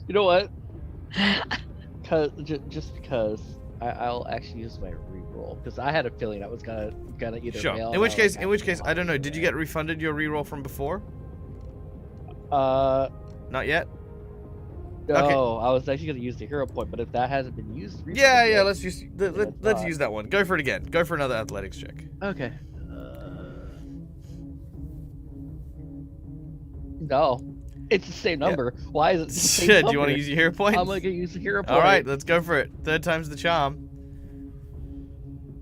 You know what? Just because I'll actually use my reroll, because I had a feeling I was gonna either sure. fail. In which case, I don't know. Did you get refunded your reroll from before? Not yet. No, okay. I was actually gonna use the hero point, but if that hasn't been used, yeah, let's use that one. Go for it again. Go for another athletics check. Okay. No, it's the same number. Yeah. Why is it the same number? Do you want to use your hero point? I'm gonna use the hero point. All right, let's go for it. Third time's the charm.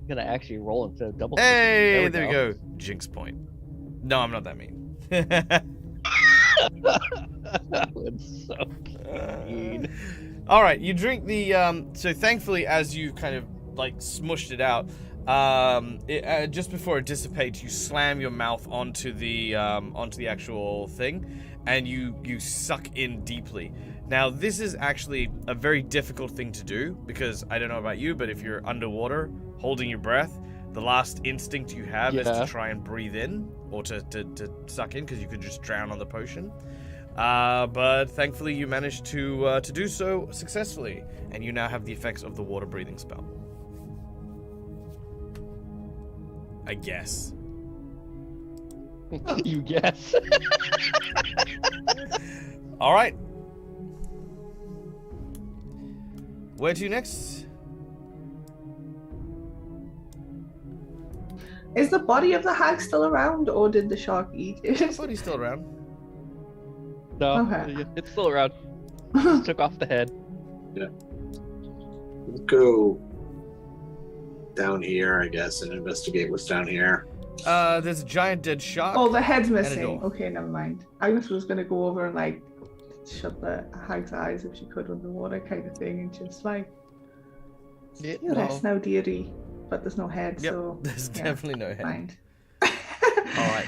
I'm gonna actually roll instead of double. Hey, there we go. Jinx point. No, I'm not that mean. It's so mean. All right, you drink the. So thankfully, as you kind of like smushed it out, just before it dissipates, you slam your mouth onto the actual thing, and you suck in deeply. Now, this is actually a very difficult thing to do because I don't know about you, but if you're underwater holding your breath, the last instinct you have is to try and breathe in or to suck in, because you could just drown on the potion. But thankfully you managed to do so successfully, and you now have the effects of the water breathing spell. I guess. You guess. All right. Where to next? Is the body of the hag still around, or did the shark eat it? The body's still around. No, it's still around. Just took off the head. Yeah. Let's go down here, I guess, and investigate what's down here. There's a giant dead shark. Oh, the head's missing. Okay, never mind. I was gonna go over and like shut the hag's eyes if she could underwater kind of thing, and just like, Yeah, you rest now, dearie. But there's no head, Yep, so there's yeah, definitely no head. mind. All right.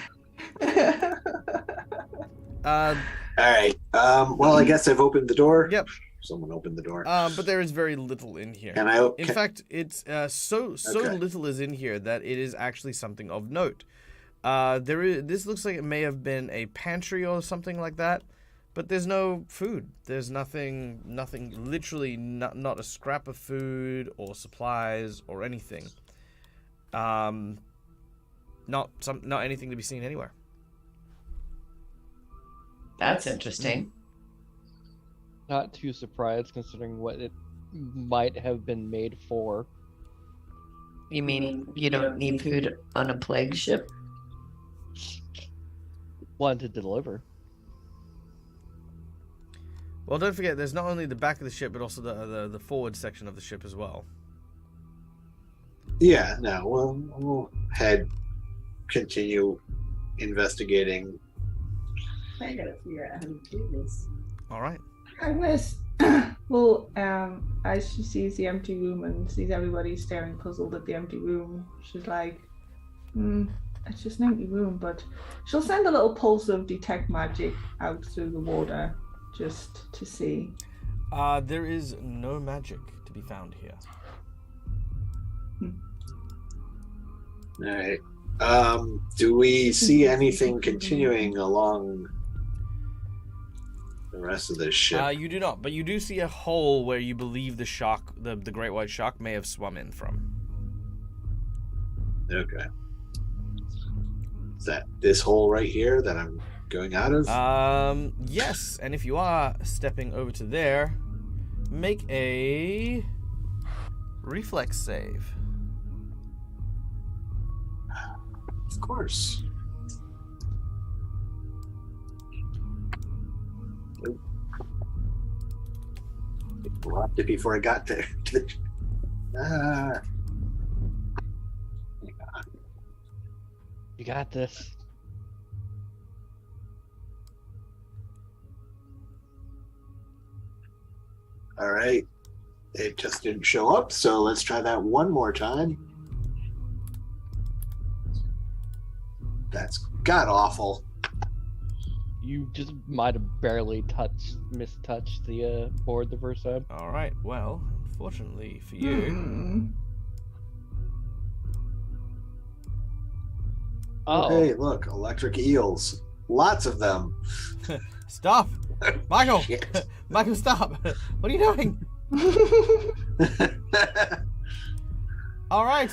All right. Well, I guess I've opened the door. Yep. Someone opened the door. But there is very little in here. Can I? In fact, it's so Okay. little is in here that it is actually something of note. This looks like it may have been a pantry or something like that, but there's no food. There's nothing, literally not a scrap of food or supplies or anything. Not anything to be seen anywhere. That's interesting. Not too surprised considering what it might have been made for. You mean you don't need food on a plague ship? One to deliver. Well, don't forget, there's not only the back of the ship, but also the forward section of the ship as well. Yeah. No. We'll continue investigating. I gotta figure out how to do this. All right. Agnes, well, as she sees the empty room and sees everybody staring puzzled at the empty room, she's like, it's just an empty room, but she'll send a little pulse of detect magic out through the water just to see. There is no magic to be found here. All right. Do we see anything continuing along the rest of this ship? You do not, but you do see a hole where you believe the shark, the great white shark, may have swum in from. Okay. Is that this hole right here that I'm going out of? Yes, and if you are stepping over to there, make a reflex save. Of course. It blocked it before I got there. Hang on. You got this. All right. It just didn't show up, so let's try that one more time. That's god awful. You just might have barely mistouched the board the first time. All right. Well, unfortunately for you, Oh, Hey, look, electric eels. Lots of them. stop, Michael. Shit. Michael, stop. What are you doing? All right.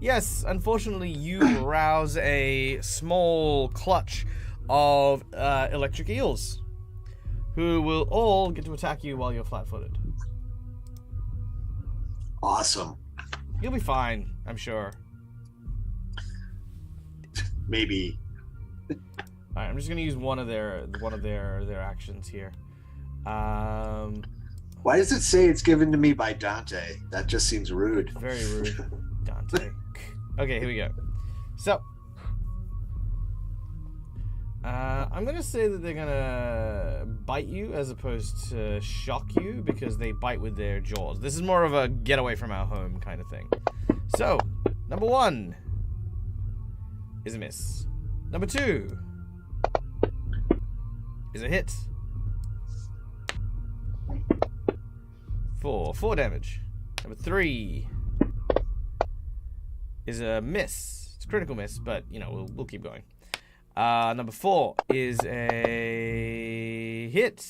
Yes, unfortunately, you rouse a small clutch of electric eels, who will all get to attack you while you're flat-footed. Awesome. You'll be fine, I'm sure. Maybe. All right, I'm just gonna use one of their actions here. Why does it say it's given to me by Dante? That just seems rude. Very rude, Dante. Okay, here we go. So, I'm gonna say that they're gonna bite you as opposed to shock you because they bite with their jaws. This is more of a get away from our home kind of thing. So, number 1 is a miss. Number 2 is a hit. 4 damage. Number 3 is a miss. It's a critical miss, but you know we'll keep going. Number 4 is a hit.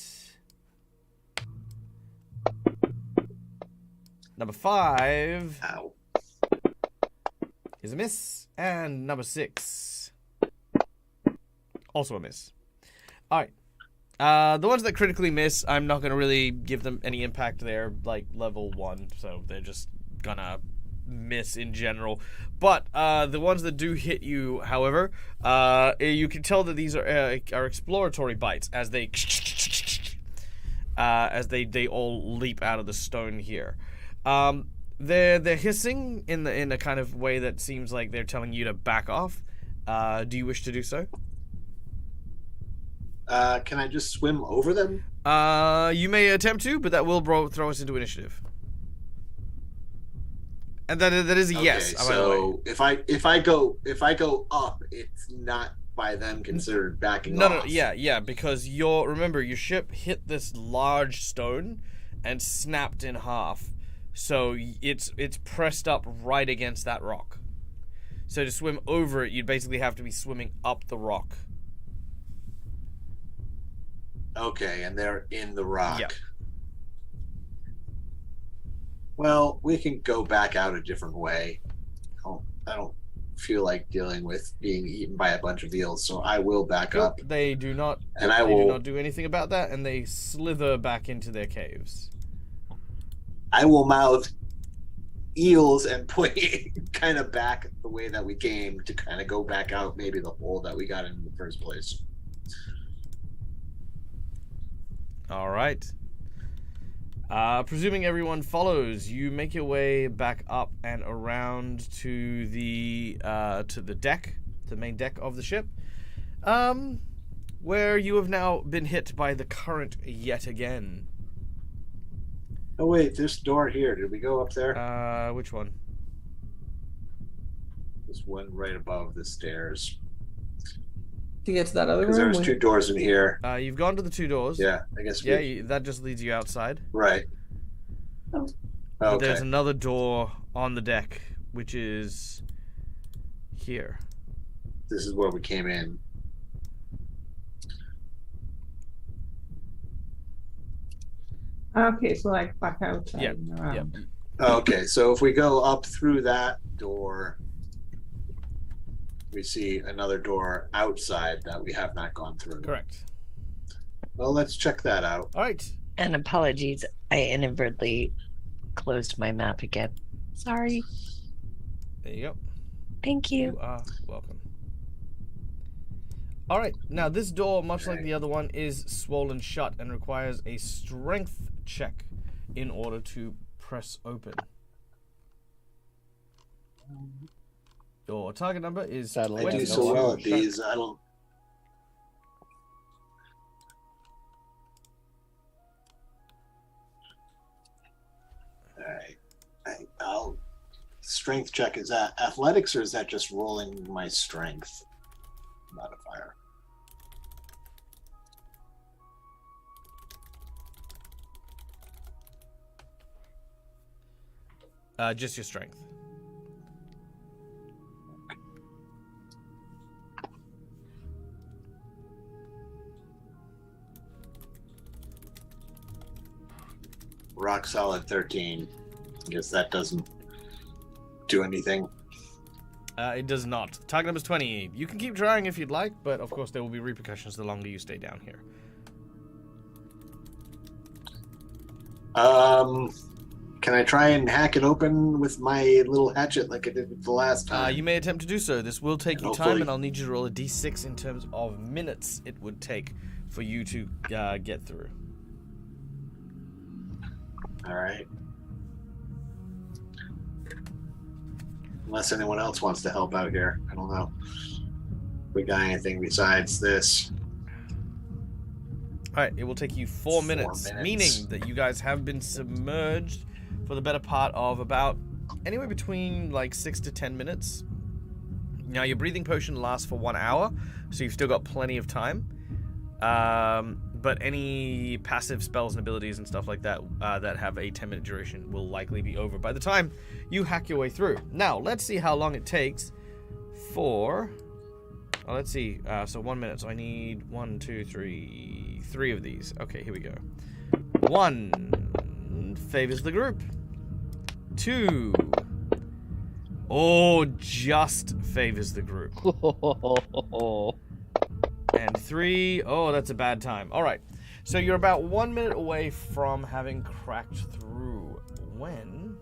Number 5 Ow. is a miss, and number 6 also a miss. All right. The ones that critically miss, I'm not going to really give them any impact. They're like level 1, so they're just gonna miss in general. But the ones that do hit you, however, you can tell that these are exploratory bites as they all leap out of the stone here. They're hissing in a kind of way that seems like they're telling you to back off. Do you wish to do so? Can I just swim over them? You may attempt to, but that will throw us into initiative. And that is a yes. Okay, so if I go up, it's not by them considered backing off. No, yeah, because remember your ship hit this large stone and snapped in half, so it's pressed up right against that rock. So to swim over it, you'd basically have to be swimming up the rock. Okay, and they're in the rock. Yep. Well, we can go back out a different way. I don't feel like dealing with being eaten by a bunch of eels, so I will back up. They do not. And they do not do anything about that, and they slither back into their caves. I will mouth eels and point kind of back the way that we came to kind of go back out maybe the hole that we got in the first place. All right. Presuming everyone follows, you make your way back up and around to the deck, the main deck of the ship, where you have now been hit by the current yet again. Oh wait, this door here. Did we go up there? Which one? This one right above the stairs. To get to that other room? Because there's two doors in here. You've gone to the two doors. Yeah, I guess. That just leads you outside. Right. Oh. But Okay. there's another door on the deck, which is here. This is where we came in. Okay, so like back outside Yep, and around. Okay, so if we go up through that door, we see another door outside that we have not gone through. Correct. Well, let's check that out. All right. And apologies, I inadvertently closed my map again. Sorry. There you go. Thank you. You are welcome. All right. Now, this door, much like the other one, is swollen shut and requires a strength check in order to press open. Your target number is That'll I 20. do no so well longer at these. I don't. All right. I'll strength check. Is that athletics or is that just rolling my strength modifier? Just your strength. Rock solid 13. I guess that doesn't do anything. It does not. Target number is 20. You can keep trying if you'd like, but of course there will be repercussions the longer you stay down here. Can I try and hack it open with my little hatchet like I did the last time? You may attempt to do so. This will take you time, Hopefully. and I'll need you to roll a d6 in terms of minutes it would take for you to get through. All right. Unless anyone else wants to help out here. I don't know. If we got anything besides this. Alright, it will take you 4 minutes, 4 minutes. meaning that you guys have been submerged for the better part of about anywhere between like 6 to 10 minutes. Now, your breathing potion lasts for 1 hour, so you've still got plenty of time. But any passive spells and abilities and stuff like that that have a 10-minute duration will likely be over by the time you hack your way through. Now, let's see how long it takes for... Oh, let's see. So 1 minute. So I need 3 of these. Okay, here we go. 1 favors the group. 2. Oh, just favors the group. And 3. Oh, that's a bad time. All right. So you're about 1 minute away from having cracked through when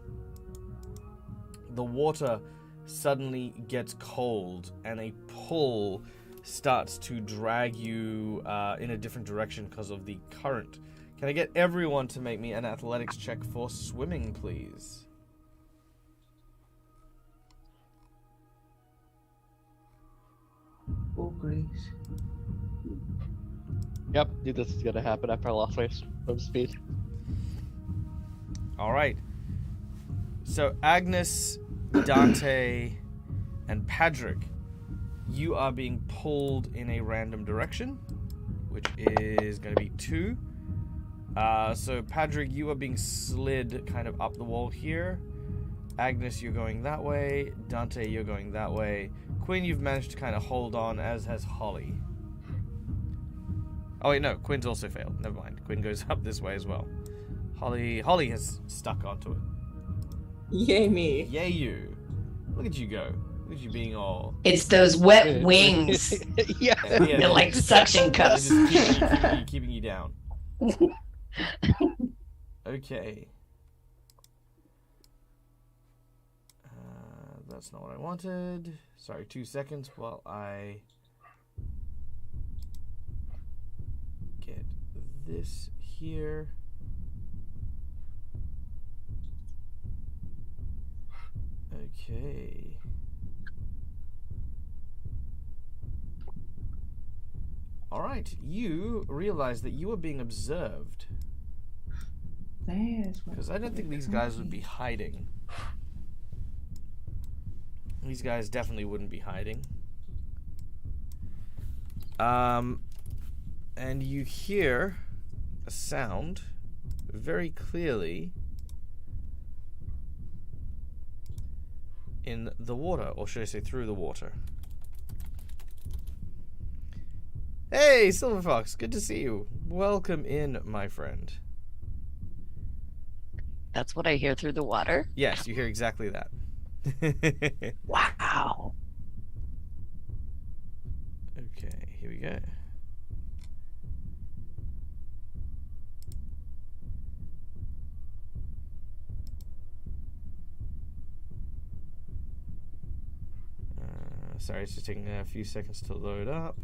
the water suddenly gets cold and a pull starts to drag you in a different direction because of the current. Can I get everyone to make me an athletics check for swimming, please? Oh, Grace. Yep, knew this was gonna happen after I lost my swim speed. All right. So Agnes, Dante, and Padrick, you are being pulled in a random direction, which is going to be 2. So Padrick, you are being slid kind of up the wall here. Agnes, you're going that way. Dante, you're going that way. Quinn, you've managed to kind of hold on, as has Holly. Oh wait, no, Quinn's also failed. Never mind. Quinn goes up this way as well. Holly has stuck onto it. Yay me. Yay you. Look at you go. Look at you being all... It's those wet wings. Yeah. They're like suction They're cups. just keeping you down. Okay. That's not what I wanted. Sorry, 2 seconds while I get this here. Okay. All right, you realize that you are being observed. Because I don't think these guys would be hiding. These guys definitely wouldn't be hiding. And you hear a sound very clearly in the water, or should I say through the water. Hey, Silver Fox, good to see you. Welcome in, my friend. That's what I hear through the water. Yes, you hear exactly that. Wow. Okay, here we go. Sorry, it's just taking a few seconds to load up.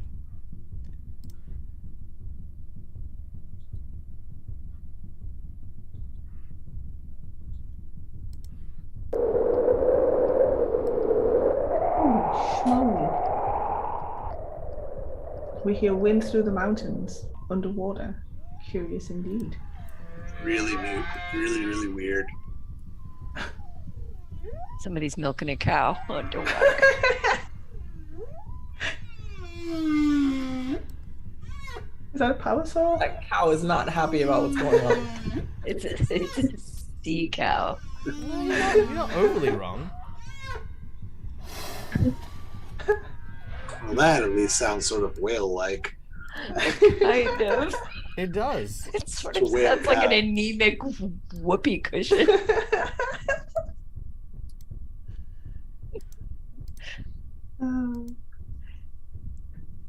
We hear wind through the mountains underwater. Curious indeed. Really new, really weird. Somebody's milking a cow underwater. Is that a power saw? That cow is not happy about what's going on. It's a sea cow. You're not overly wrong. Well, that at least sounds sort of whale-like. Kind of. It does. It sort It's of a weird sounds like an cow. anemic whoopee cushion.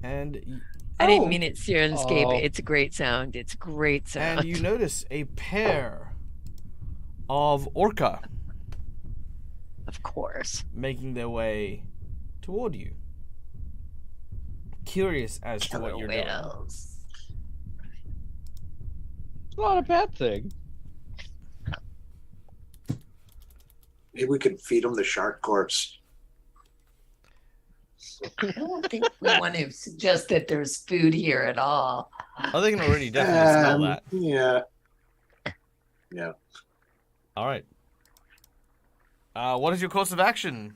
And I didn't mean it Sirenscape. Oh. It's a great sound. It's a great sound. and you notice a pair of orca Of course. making their way toward you. Curious as to what Killer you're doing. whales. It's not a bad thing. Maybe we could feed them the shark corpse. I don't think we want to suggest that there's food here at all. Oh, they can already definitely smell that. Yeah. Yeah. All right. What is your course of action?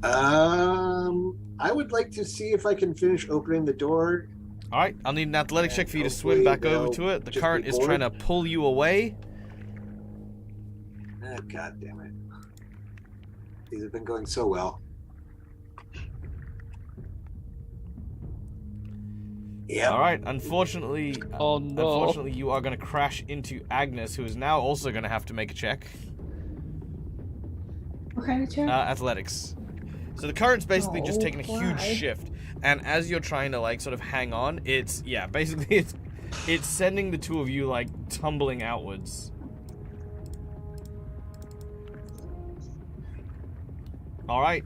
I would like to see if I can finish opening the door. All right, I'll need an athletics check for you to Hopefully swim back over they'll to it. The just current be is bored. trying to pull you away. Oh, God damn it. These have been going so well. Yeah. All right, unfortunately, Oh no. unfortunately, you are going to crash into Agnes, who is now also going to have to make a check. What kind of check? Athletics. So the current's basically just Oh, taking a huge why? shift, and as you're trying to like sort of hang on, basically it's sending the two of you like tumbling outwards. All right.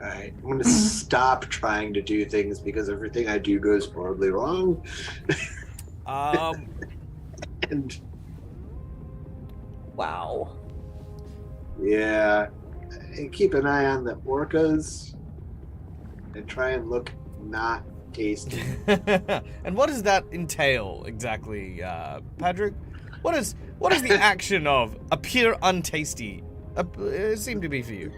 All right. I'm going to stop trying to do things because everything I do goes horribly wrong. And Wow. yeah, and keep an eye on the orcas and try and look not untasty. And what does that entail exactly, Patrick? What is the action of appear untasty? It seemed to be for you.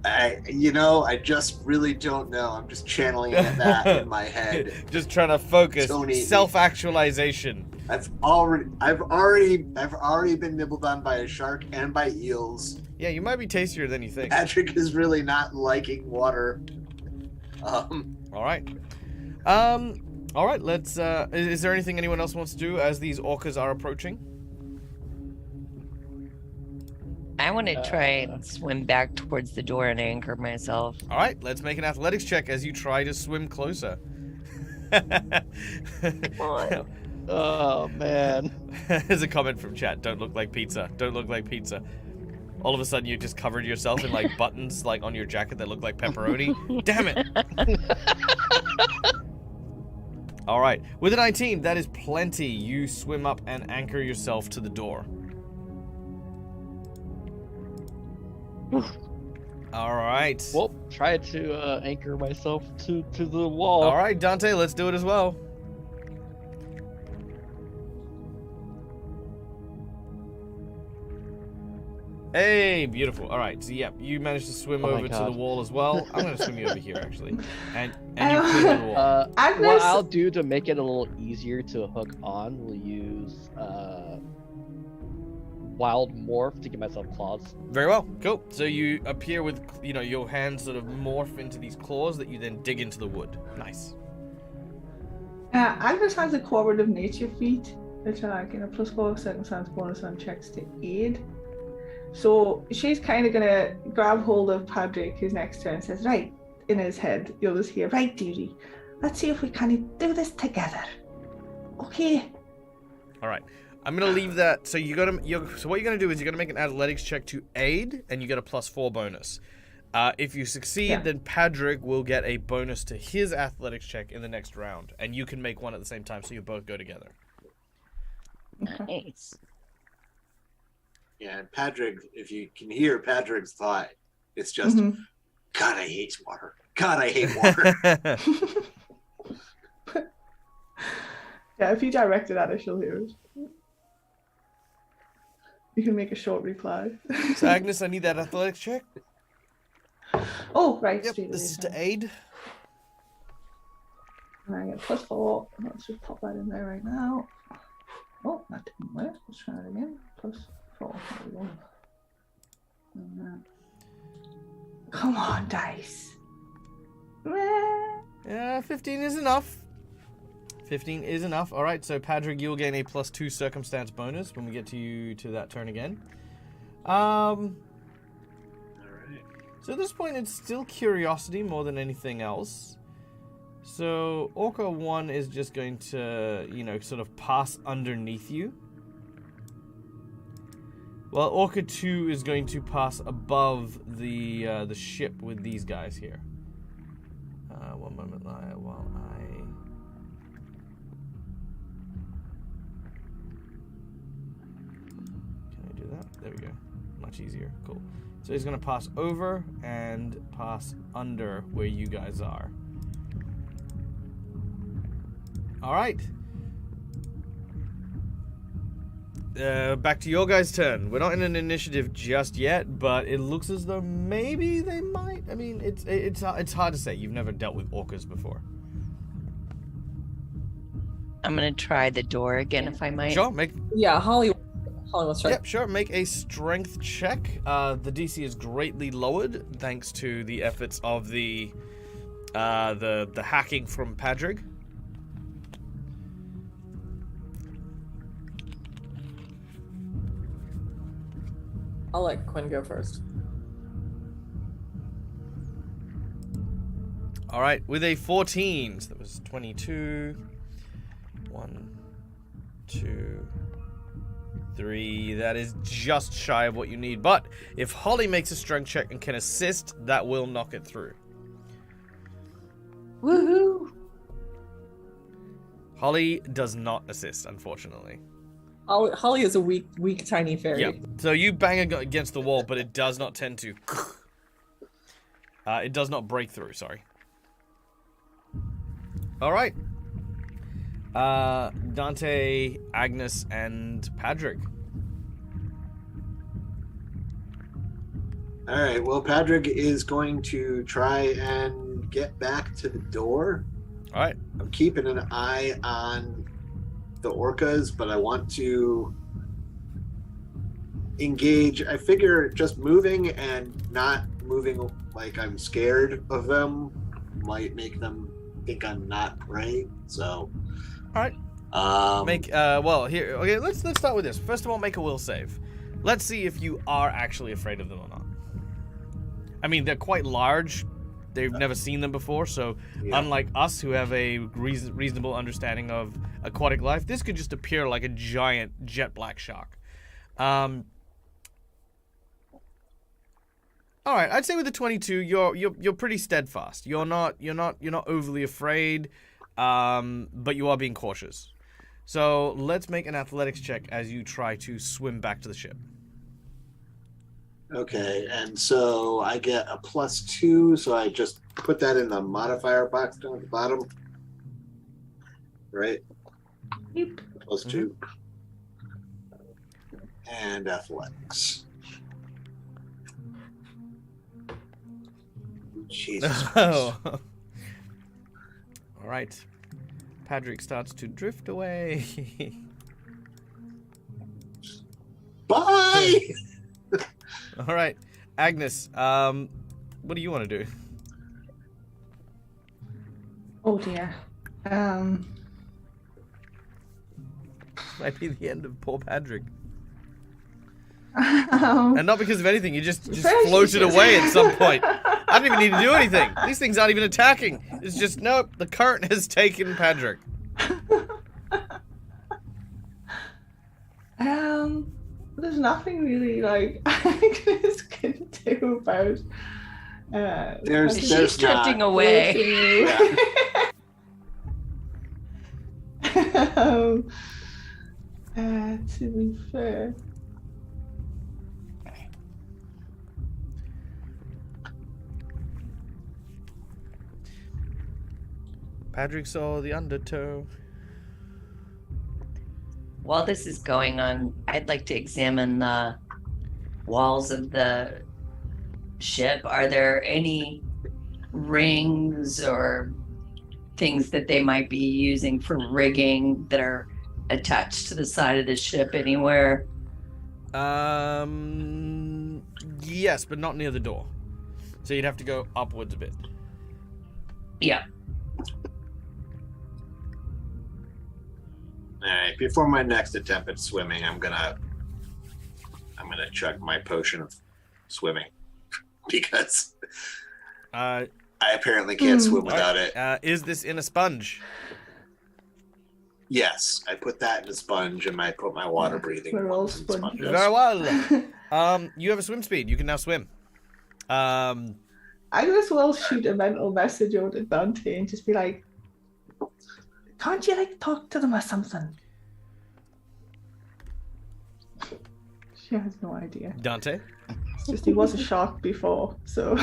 I just really don't know. I'm just channeling that in my head. Just trying to focus. Tony. Self-actualization. I've already been nibbled on by a shark and by eels. Yeah, you might be tastier than you think. Patrick is really not liking water. All right. All right. Let's. Is there anything anyone else wants to do as these orcas are approaching? I want to try and swim back towards the door and anchor myself. All right. Let's make an athletics check as you try to swim closer. Come on. Oh man. There's a comment from chat. Don't look like pizza. Don't look like pizza. All of a sudden, you just covered yourself in like buttons, like on your jacket that look like pepperoni. Damn it! All right, with a 19, that is plenty. You swim up and anchor yourself to the door. All right. Well, try to anchor myself to the wall. All right, Dante, let's do it as well. Hey, beautiful. All right, so yeah, you managed to swim over to the wall as well. I'm going to swim you over here, actually. And you clear the wall. What I'll do to make it a little easier to hook on, we'll use wild morph to give myself claws. Very well, cool. So you appear with, your hands sort of morph into these claws that you then dig into the wood. Nice. Agnes has a cooperative nature feat, which are like, +4 circumstance bonus on checks to aid. So she's kind of gonna grab hold of Patrick, who's next to her, and says, "Right," in his head, you'll just hear, "Right, dearie, let's see if we can do this together. Okay." All right. I'm gonna leave that. So so what you're gonna do is you're gonna make an athletics check to aid, and you get a +4 bonus. If you succeed, then Patrick will get a bonus to his athletics check in the next round, and you can make one at the same time, so you both go together. Nice. Yeah, and Patrick, if you can hear Patrick's thought, it's just, God, I hate water. God, I hate water. Yeah, if you direct it at her, she'll hear it. You can make a short reply. So Agnes, I need that athletics check. Oh, right. Yep, this is to aid. And I get +4. Let's just pop that in there right now. Oh, that didn't work. Let's try it again. +4. There we go. Come on, dice. Yeah, 15 is enough. 15 is enough. All right, so Patrick, you'll gain a +2 circumstance bonus when we get to that turn again. All right. So at this point, it's still curiosity more than anything else. So Orca 1 is just going to, sort of pass underneath you. Well, Orca 2 is going to pass above the ship with these guys here. One moment while I... Can I do that? There we go. Much easier. Cool. So he's going to pass over and pass under where you guys are. All right. Back to your guys' turn. We're not in an initiative just yet, but it looks as though maybe they might. I mean, it's hard to say. You've never dealt with orcas before. I'm gonna try the door again, if I might. Sure, Holly wants to try. Yep, sure. Make a strength check. The DC is greatly lowered thanks to the efforts of the hacking from Patrick. I'll let Quinn go first. All right, with a 14, so that was 22. 1, 2, 3. That is just shy of what you need. But if Holly makes a strength check and can assist, that will knock it through. Woohoo! Holly does not assist, unfortunately. Holly is a weak, tiny fairy. Yeah. So you bang against the wall, but it does not tend to. It does not break through, sorry. Alright. Dante, Agnes, and Patrick. All right. Well, Patrick is going to try and get back to the door. All right. I'm keeping an eye on the orcas, but I want to engage. I figure just moving and not moving like I'm scared of them might make them think I'm not prey. So, all right. Well, here. Okay, let's start with this. First of all, make a will save. Let's see if you are actually afraid of them or not. I mean, they're quite large. They've never seen them before, so unlike us who have a reasonable understanding of aquatic life, this could just appear like a giant jet black shark. All right, I'd say with the 22, you're pretty steadfast. You're not overly afraid, but you are being cautious. So let's make an athletics check as you try to swim back to the ship. Okay, and so I get a +2, so I just put that in the modifier box down at the bottom. Right? Yep. +2. And athletics. Jesus Christ. All right. Patrick starts to drift away. Bye! All right, Agnes. What do you want to do? Oh dear. Might be the end of poor Patrick, Um, and not because of anything. You just Especially floated since- away at some point. I don't even need to do anything. These things aren't even attacking. It's just nope. The current has taken Patrick. There's nothing really like Agnes can do about. There's She's drifting not. away. To be fair. Patrick saw the undertow. While this is going on, I'd like to examine the walls of the ship. Are there any rings or things that they might be using for rigging that are attached to the side of the ship anywhere? Yes, but not near the door. So you'd have to go upwards a bit. Yeah. All right. Before my next attempt at swimming, I'm gonna chug my potion of swimming because I apparently can't swim without it. Is this in a sponge? Yes, I put that in a sponge and I put my water breathing. We're all ones in sponges. Very well. You have a swim speed. You can now swim. Agnes will shoot a mental message over to Dante and just be like, can't you like talk to them or something? She has no idea. Dante? It's just he was a shark before, so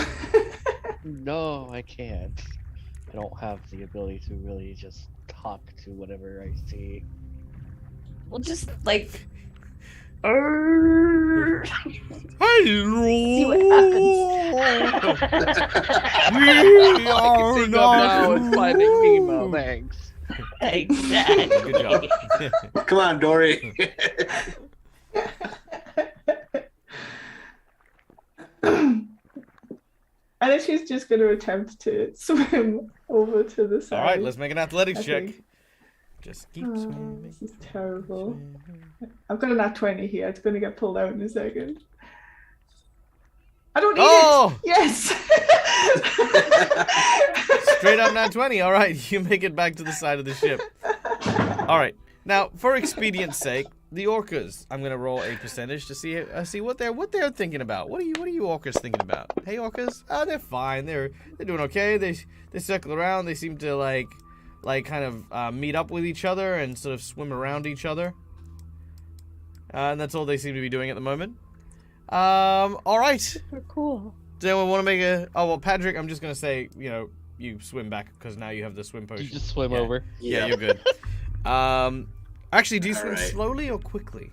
No, I can't. I don't have the ability to really just talk to whatever I see. Well, just like. Hello. See what happens. We All I can think of now is finding Nemo. Thanks. Exactly. Good job. Come on, Dory. and then she's just going to attempt to swim over to the side. All right, let's make an athletics I check. think. Just keep swimming. This is terrible. I've got a nat 20 here. It's going to get pulled out in a second. I don't need Oh! it. Yes. Straight up nat 20. All right, you make it back to the side of the ship. All right. Now, for expedience sake, the orcas. I'm gonna roll a percentage to see what they're thinking about. What are you orcas thinking about? Hey, orcas. Oh, they're fine. They're doing okay. They circle around. They seem to like kind of meet up with each other and sort of swim around each other. And that's all they seem to be doing at the moment. All right. Cool. Does anyone want to make a? Oh well, Patrick. I'm just gonna say, you swim back because now you have the swim potion. You just swim Yeah. over. Yeah, you're good. Actually, do you swim Alright. slowly or quickly?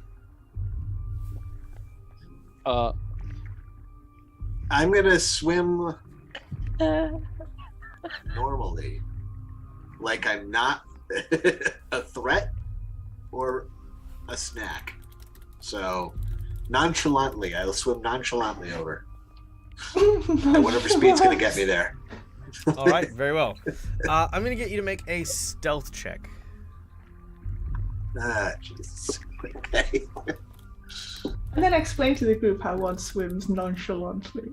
I'm gonna swim normally, like I'm not a threat or a snack. So nonchalantly, I'll swim nonchalantly over at whatever speed's gonna get me there. All right, very well. I'm gonna get you to make a stealth check. Ah, Jesus. Okay. And then explain to the group how one swims nonchalantly.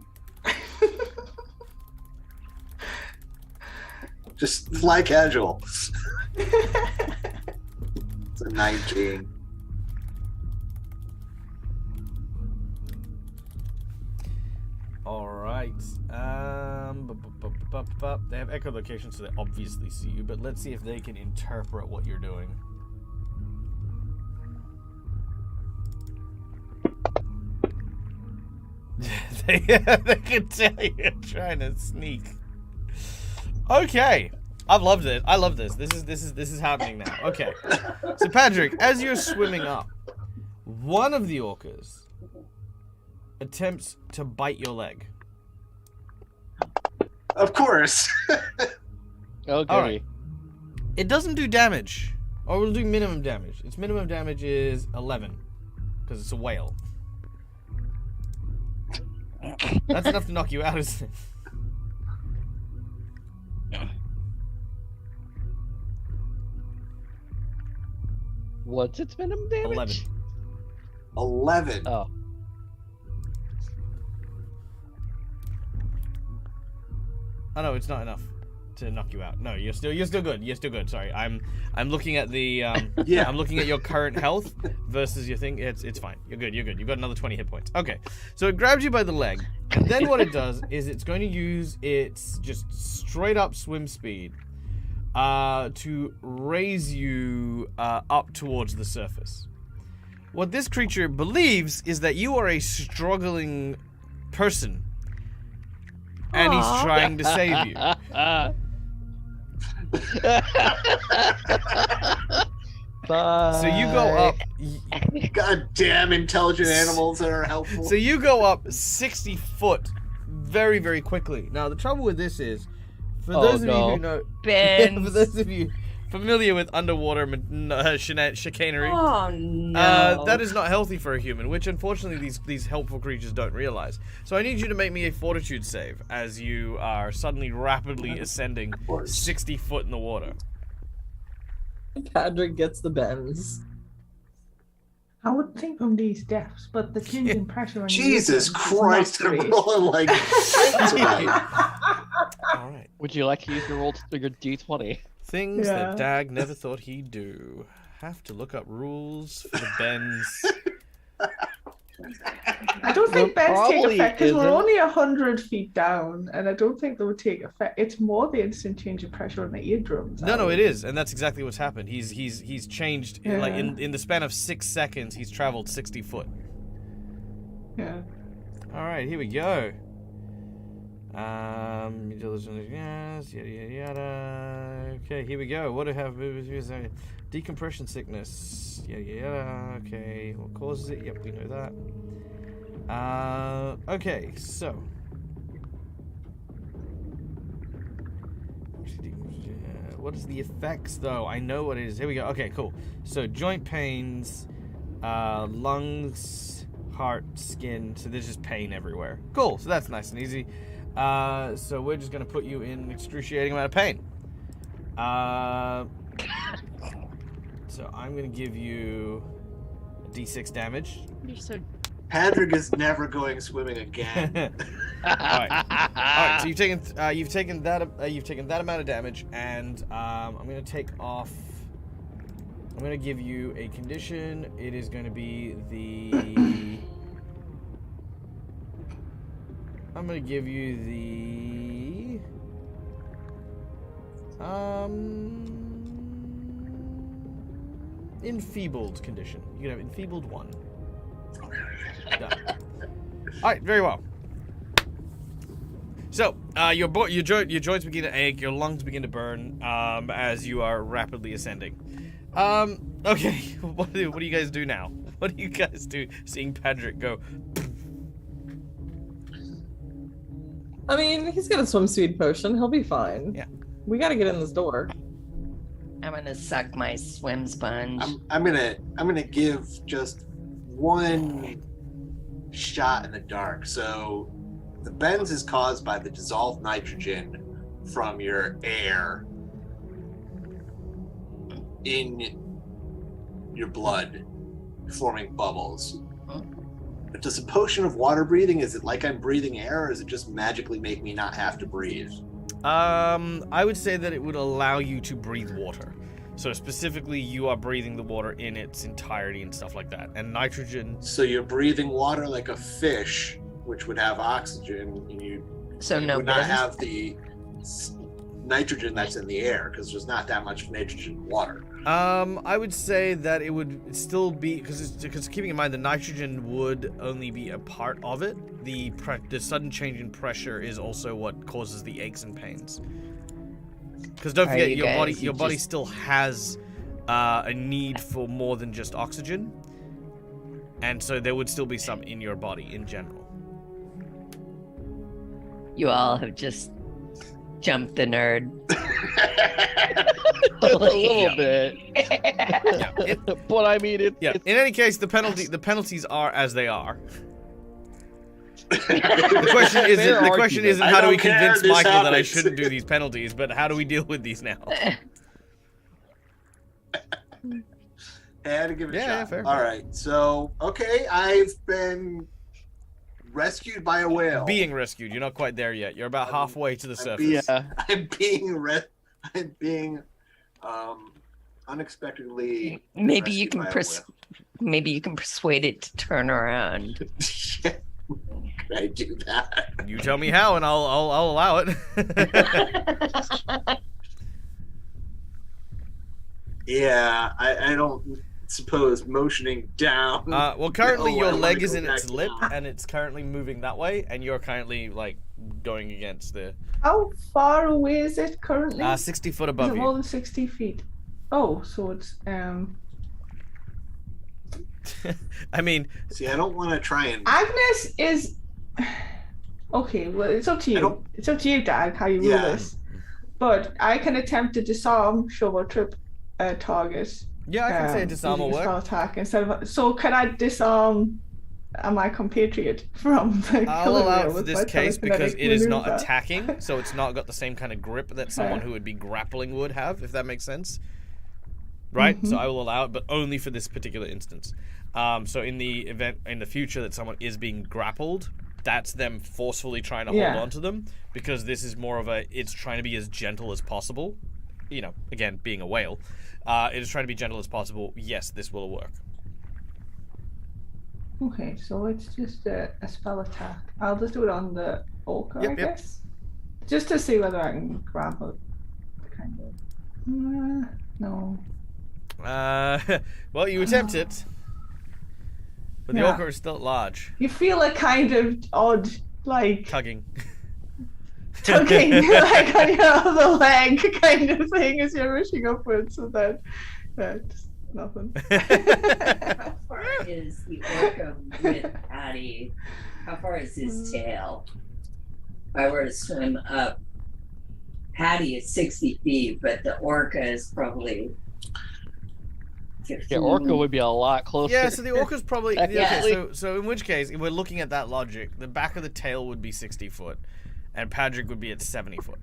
Just fly casual. It's a 19. All right. They have echolocation, so they obviously see you. But let's see if they can interpret what you're doing. they can tell you're trying to sneak. Okay, I've loved it. I love this. This is happening now. Okay, so Patrick, as you're swimming up, one of the orcas attempts to bite your leg. Of course. Okay. All right. It doesn't do damage, or it'll do minimum damage. Its minimum damage is 11, because it's a whale. That's enough to knock you out, isn't it? What's its minimum damage? 11. 11. Oh. Oh no, it's not enough to knock you out. No, you're still good. You're still good. Sorry, I'm looking at the Yeah. I'm looking at your current health versus your thing. It's fine. You're good. You're good. You've got another 20 hit points. Okay, so it grabs you by the leg, and then what it does is it's going to use its just straight up swim speed to raise you up towards the surface. What this creature believes is that you are a struggling person, and he's trying to save you. So you go up. God damn intelligent animals that are helpful. So you go up 60 foot very, very quickly. Now the trouble with this is, for those of you who know, Ben. for those of you familiar with underwater chicanery, Oh no. that is not healthy for a human, which unfortunately these helpful creatures don't realize. So I need you to make me a fortitude save as you are suddenly rapidly ascending 60 foot in the water. Patrick gets the bends. I would think from these depths, but the changing pressure on your Jesus eardrums is Christ, not I'm great. rolling like All right. Would you like to use your your D20? Things that Yeah. Dag never thought he'd do. Have to look up rules for the bends. I don't think There bends take probably effect because we're isn't. only 100 feet down, and I don't think they would take effect. It's more the instant change of pressure on the eardrums. No, it is, and that's exactly what's happened. He's changed like Yeah. in the span of 6 seconds. He's traveled 60 foot. Yeah. All right, here we go. Intelligence, yes, yada yada yada. Okay, here we go. What do I have? Decompression sickness. Yada yada. Okay, what causes it? Yep, we know that. Okay, so. What is the effects though? I know what it is. Here we go. Okay, cool. So joint pains, lungs, heart, skin. So there's just pain everywhere. Cool. So that's nice and easy. So we're just gonna put you in excruciating amount of pain. So I'm gonna give you a D6 damage. You're so Patrick is never going swimming again. All right. So you've taken that amount of damage, and I'm gonna take off. I'm gonna give you a condition. It is going to be the. I'm gonna give you the. Enfeebled condition. You can have enfeebled 1. Done. All right. Very well. So, your joints begin to ache, your lungs begin to burn as you are rapidly ascending. Okay, what do you guys do now? What do you guys do seeing Patrick go? I mean, he's got a swim speed potion. He'll be fine. Yeah. We got to get in this door. I'm gonna suck my swim sponge. I'm gonna give just one shot in the dark. So the bends is caused by the dissolved nitrogen from your air in your blood, forming bubbles. But does a potion of water breathing, is it like I'm breathing air, or does it just magically make me not have to breathe? I would say that it would allow you to breathe water. So specifically, you are breathing the water in its entirety and stuff like that. And nitrogen. So you're breathing water like a fish, which would have oxygen, and you would not have the nitrogen that's in the air, because there's not that much nitrogen in water. I would say that it would still be, because keeping in mind the nitrogen would only be a part of it. The sudden change in pressure is also what causes the aches and pains. Because don't forget, your body still has a need for more than just oxygen, and so there would still be some in your body in general. You all have just jumped the nerd. Just a little bit. Yeah, But I mean, in any case, the penalties are as they are. The question isn't how do we convince Michael that I shouldn't do these penalties, but how do we deal with these now? I had to give it a shot. Yeah, fair. All right, so okay, I've been rescued by a whale. Being rescued. You're not quite there yet. You're about halfway to the surface. Yeah. I'm being unexpectedly. Maybe you can rescued maybe you can persuade it to turn around. by a whale. Can I do that? You tell me how, and I'll allow it. Yeah, I don't suppose motioning down. Well, currently No, I your wanna leg go is in back its lip, down. and it's currently moving that way, and you're currently like going against the How far away is it currently? 60 foot Is above it more you. than 60 feet? Oh, so it's I mean, See, I don't want to try and. Agnes is okay. Well, it's up to you. It's up to you, Dad, how you rule Yeah. this. But I can attempt to disarm, show or trip a target. yeah, I can say a disarm will using a spell work. attack instead of. So can I disarm my compatriot from the I'll killer allow whale it for with this my case because telekinetic it is not maneuver? attacking, so it's not got the same kind of grip that someone Okay. who would be grappling would have, if that makes sense. Right? So I will allow it, but only for this particular instance. So in the event in the future that someone is being grappled, that's them forcefully trying to hold on to them, because this is more of it's trying to be as gentle as possible. You know, again, being a whale, it is trying to be gentle as possible. Yes, this will work. Okay, so it's just a spell attack. I'll just do it on the orc, I guess. Just to see whether I can grapple. Kind of. No. Well, you attempt it, but the Yeah. orca is still large. You feel a kind of odd, like Tugging. tugging, like on your other leg, kind of thing as you're rushing upwards. So that's nothing. How far is the orca with Patty? How far is his tail? If I were to swim up, Patty is 60 feet, but the orca is probably 15. Yeah, orca would be a lot closer. Yeah, so the orca's probably Yeah. okay. So in which case, if we're looking at that logic, the back of the tail would be 60 foot, and Patrick would be at 70 foot.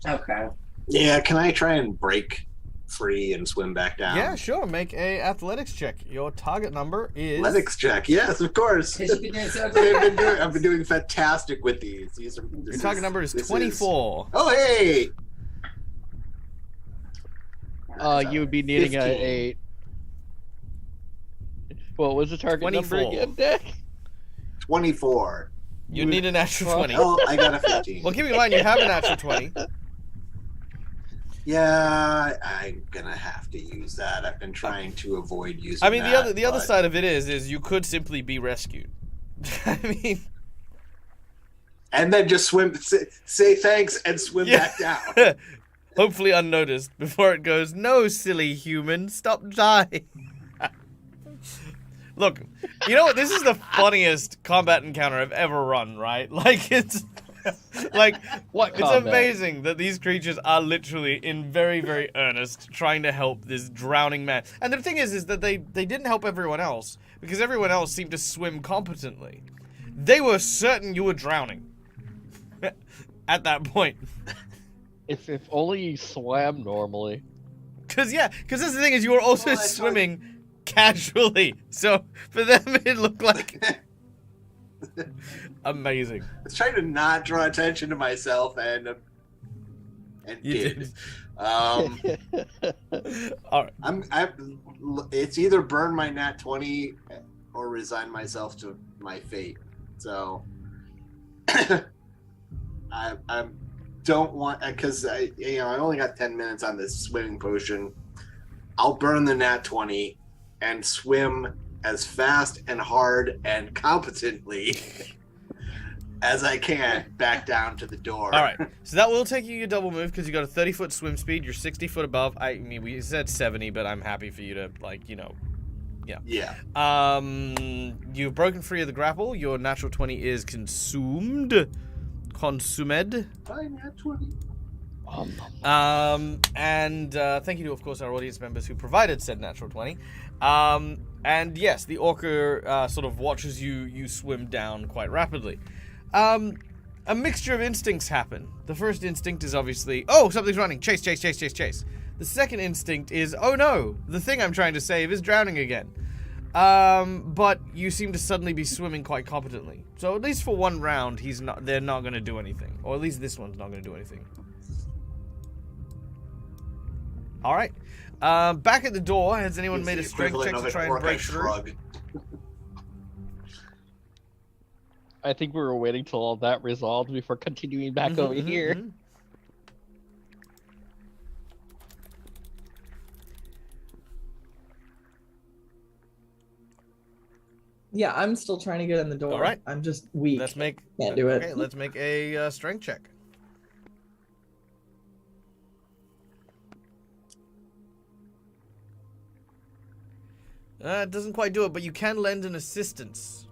Okay. Yeah, can I try and break free and swim back down? Yeah, sure. Make a athletics check. Your target number is Athletics check. Yes, of course. Because you've been doing so I've been doing fantastic with these. Your target number is 24. Oh, hey! You would be needing 15. a. What was the target 24. number again, Dick? 24. You need a natural 20. Oh, I got a 15. Well, keep in mind you have a natural 20. Yeah, I'm gonna have to use that. I've been trying to avoid using. I mean, that, the other but- side of it is you could simply be rescued. I mean, and then just swim, say thanks, and swim back down. Hopefully unnoticed before it goes, no, silly human, stop dying. Look, you know what? This is the funniest combat encounter I've ever run, right? Like, it's... like, What it's combat? amazing that these creatures are literally in very, very earnest trying to help this drowning man. And the thing is that they didn't help everyone else because everyone else seemed to swim competently. They were certain you were drowning at that point. If only you swam normally. Because that's the thing is you were also Well, I thought- swimming casually. So for them it looked like amazing. I was trying to not draw attention to myself, and You did. All right. It's either burn my nat 20 or resign myself to my fate. So I don't want, because I only got 10 minutes on this swimming potion. I'll burn the nat 20 and swim as fast and hard and competently as I can back down to the door. All right, so that will take you your double move because you got a 30-foot swim speed. You're 60 foot above. I mean, we said 70, but I'm happy for you to Yeah. You've broken free of the grapple. Your natural 20 is consumed. Consumed. Fine, nat 20. And thank you to, of course, our audience members who provided said natural 20. And yes, the orca sort of watches you swim down quite rapidly. A mixture of instincts happen. The first instinct is obviously, oh, something's running. Chase, chase, chase, chase, chase. The second instinct is, oh no, the thing I'm trying to save is drowning again. But you seem to suddenly be swimming quite competently. So at least for one round, they're not going to do anything. Or at least this one's not going to do anything. All right. Back at the door, has anyone It's made the a strength check equivalent to of try an and break orca through? shrug. I think we were waiting till all that resolved before continuing back over here. Mhm. Yeah, I'm still trying to get in the door. All right. I'm just weak. Let's make Can't do it. Okay, let's make a strength check. It doesn't quite do it, but you can lend an assistance.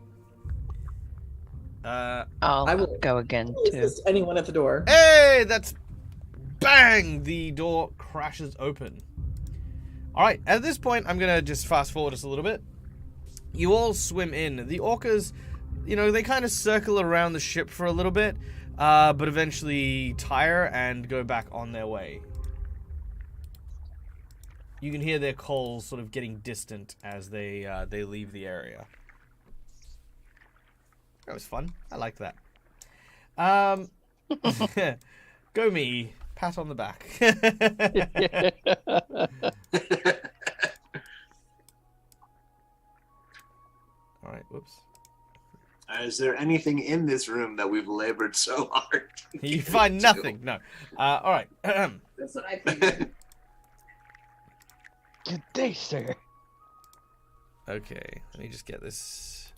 I'll I will- go again too. Assist anyone at the door. Hey, that's bang! The door crashes open. All right, at this point, I'm gonna just fast forward us a little bit. You all swim in. The orcas, they kind of circle around the ship for a little bit, but eventually tire and go back on their way. You can hear their calls sort of getting distant as they leave the area. That was fun. I liked that. Go me. Pat on the back. All right, whoops. Is there anything in this room that we've labored so hard? to You get find into? nothing. No. All right. That's what I figured. Good day, sir. Okay, let me just get this.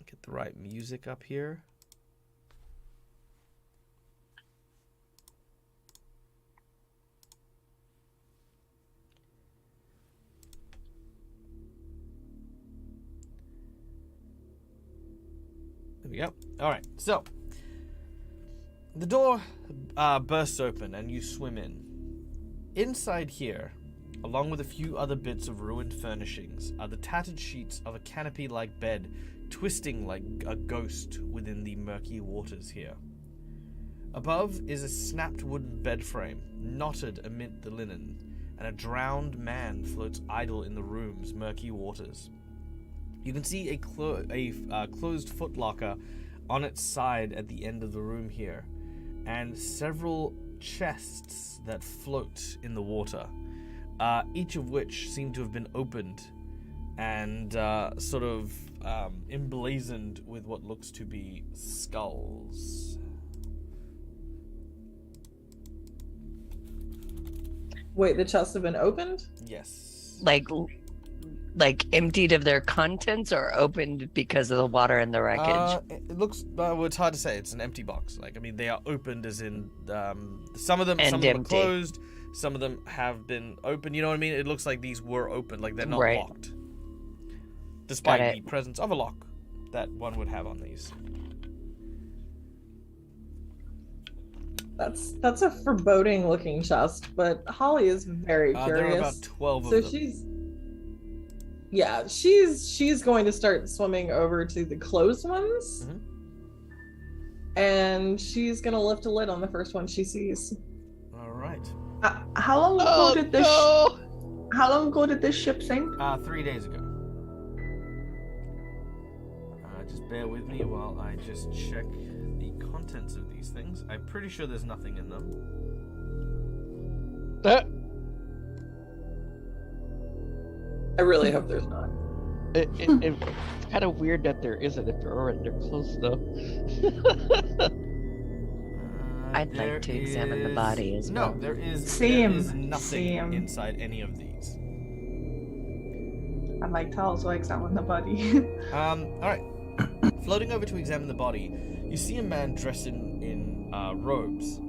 Get the right music up here. There we go. All right, so the door bursts open and you swim in. Inside here, along with a few other bits of ruined furnishings, are the tattered sheets of a canopy-like bed, twisting like a ghost within the murky waters here. Above is a snapped wooden bed frame, knotted amid the linen, and a drowned man floats idle in the room's murky waters. You can see a closed footlocker on its side at the end of the room here, and several chests that float in the water, each of which seem to have been opened and sort of emblazoned with what looks to be skulls. Wait, the chests have been opened? Yes. Like like emptied of their contents or opened because of the water and the wreckage? It looks. Well, it's hard to say. It's an empty box. Like, I mean, they are opened, as in some of them are empty. closed. Some of them have been open. You know what I mean? It looks like these were open. Like, they're not Right. locked, despite the presence of a lock that one would have on these. That's a foreboding looking chest, but Holly is very curious. There are about 12 of So them. she's going to start swimming over to the closed ones. Mhm. And she's gonna lift a lid on the first one she sees. All right. How long ago did this? How long ago did this ship sink? 3 days ago. Just bear with me while I just check the contents of these things. I'm pretty sure there's nothing in them. I really hope there's not. It's kind of weird that there isn't if they're close though. I'd like to examine the body as well. No, there is nothing Same. inside any of these. I'd like to also examine the body. All right. Floating over to examine the body, you see a man dressed in robes.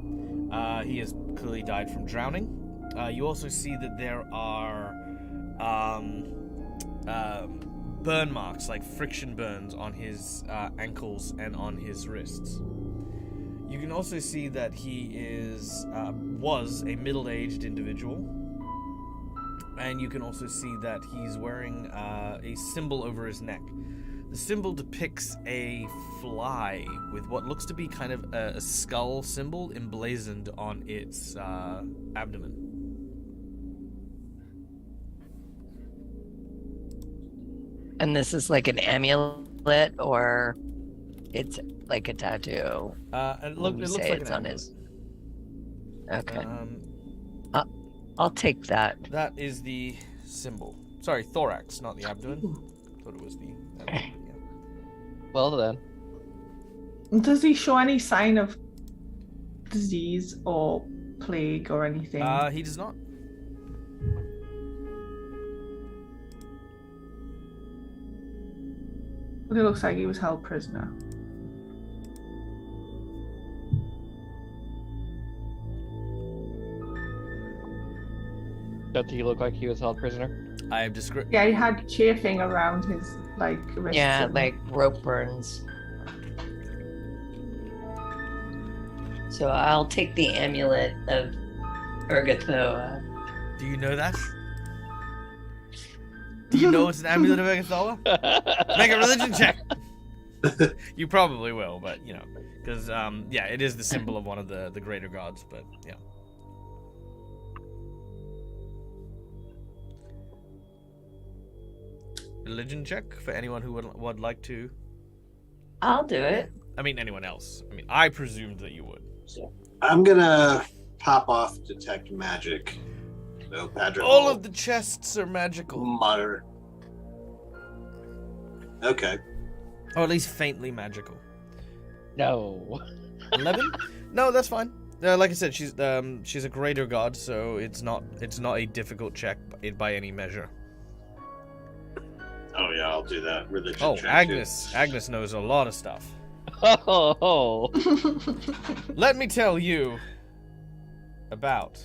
He has clearly died from drowning. You also see that there are burn marks, like friction burns, on his ankles and on his wrists. You can also see that he was a middle-aged individual. And you can also see that he's wearing a symbol over his neck. The symbol depicts a fly with what looks to be kind of a skull symbol emblazoned on its abdomen. And this is like an amulet, or it's like a tattoo? It looks like it's an on amulet. his. Okay. I'll take that. That is the symbol. Sorry, thorax, not the abdomen. Thought it was the abdomen. Yeah. Well then. Does he show any sign of disease or plague or anything? He does not. But it looks like he was held prisoner. Does he look like he was held prisoner? I have described. Yeah, he had chafing around his wrists. Yeah, and- like rope burns. So I'll take the amulet of Urgathoa. Do you know that? Do you know it's an amulet of Agathoa? Make a religion check. You probably will, but you know, because yeah, it is the symbol of one of the greater gods. But yeah. Religion check for anyone who would like to. I'll do it. I mean, anyone else. I mean, I presumed that you would. I'm gonna pop off detect magic. So Padre All will of the chests are magical, mutter. Okay. or at least faintly magical. No. 11? No, that's fine. Like I said, she's a greater god, so it's not a difficult check by any measure. Oh yeah, I'll do that. Religion Oh, check Agnes. Agnes knows a lot of stuff. Oh. Let me tell you about.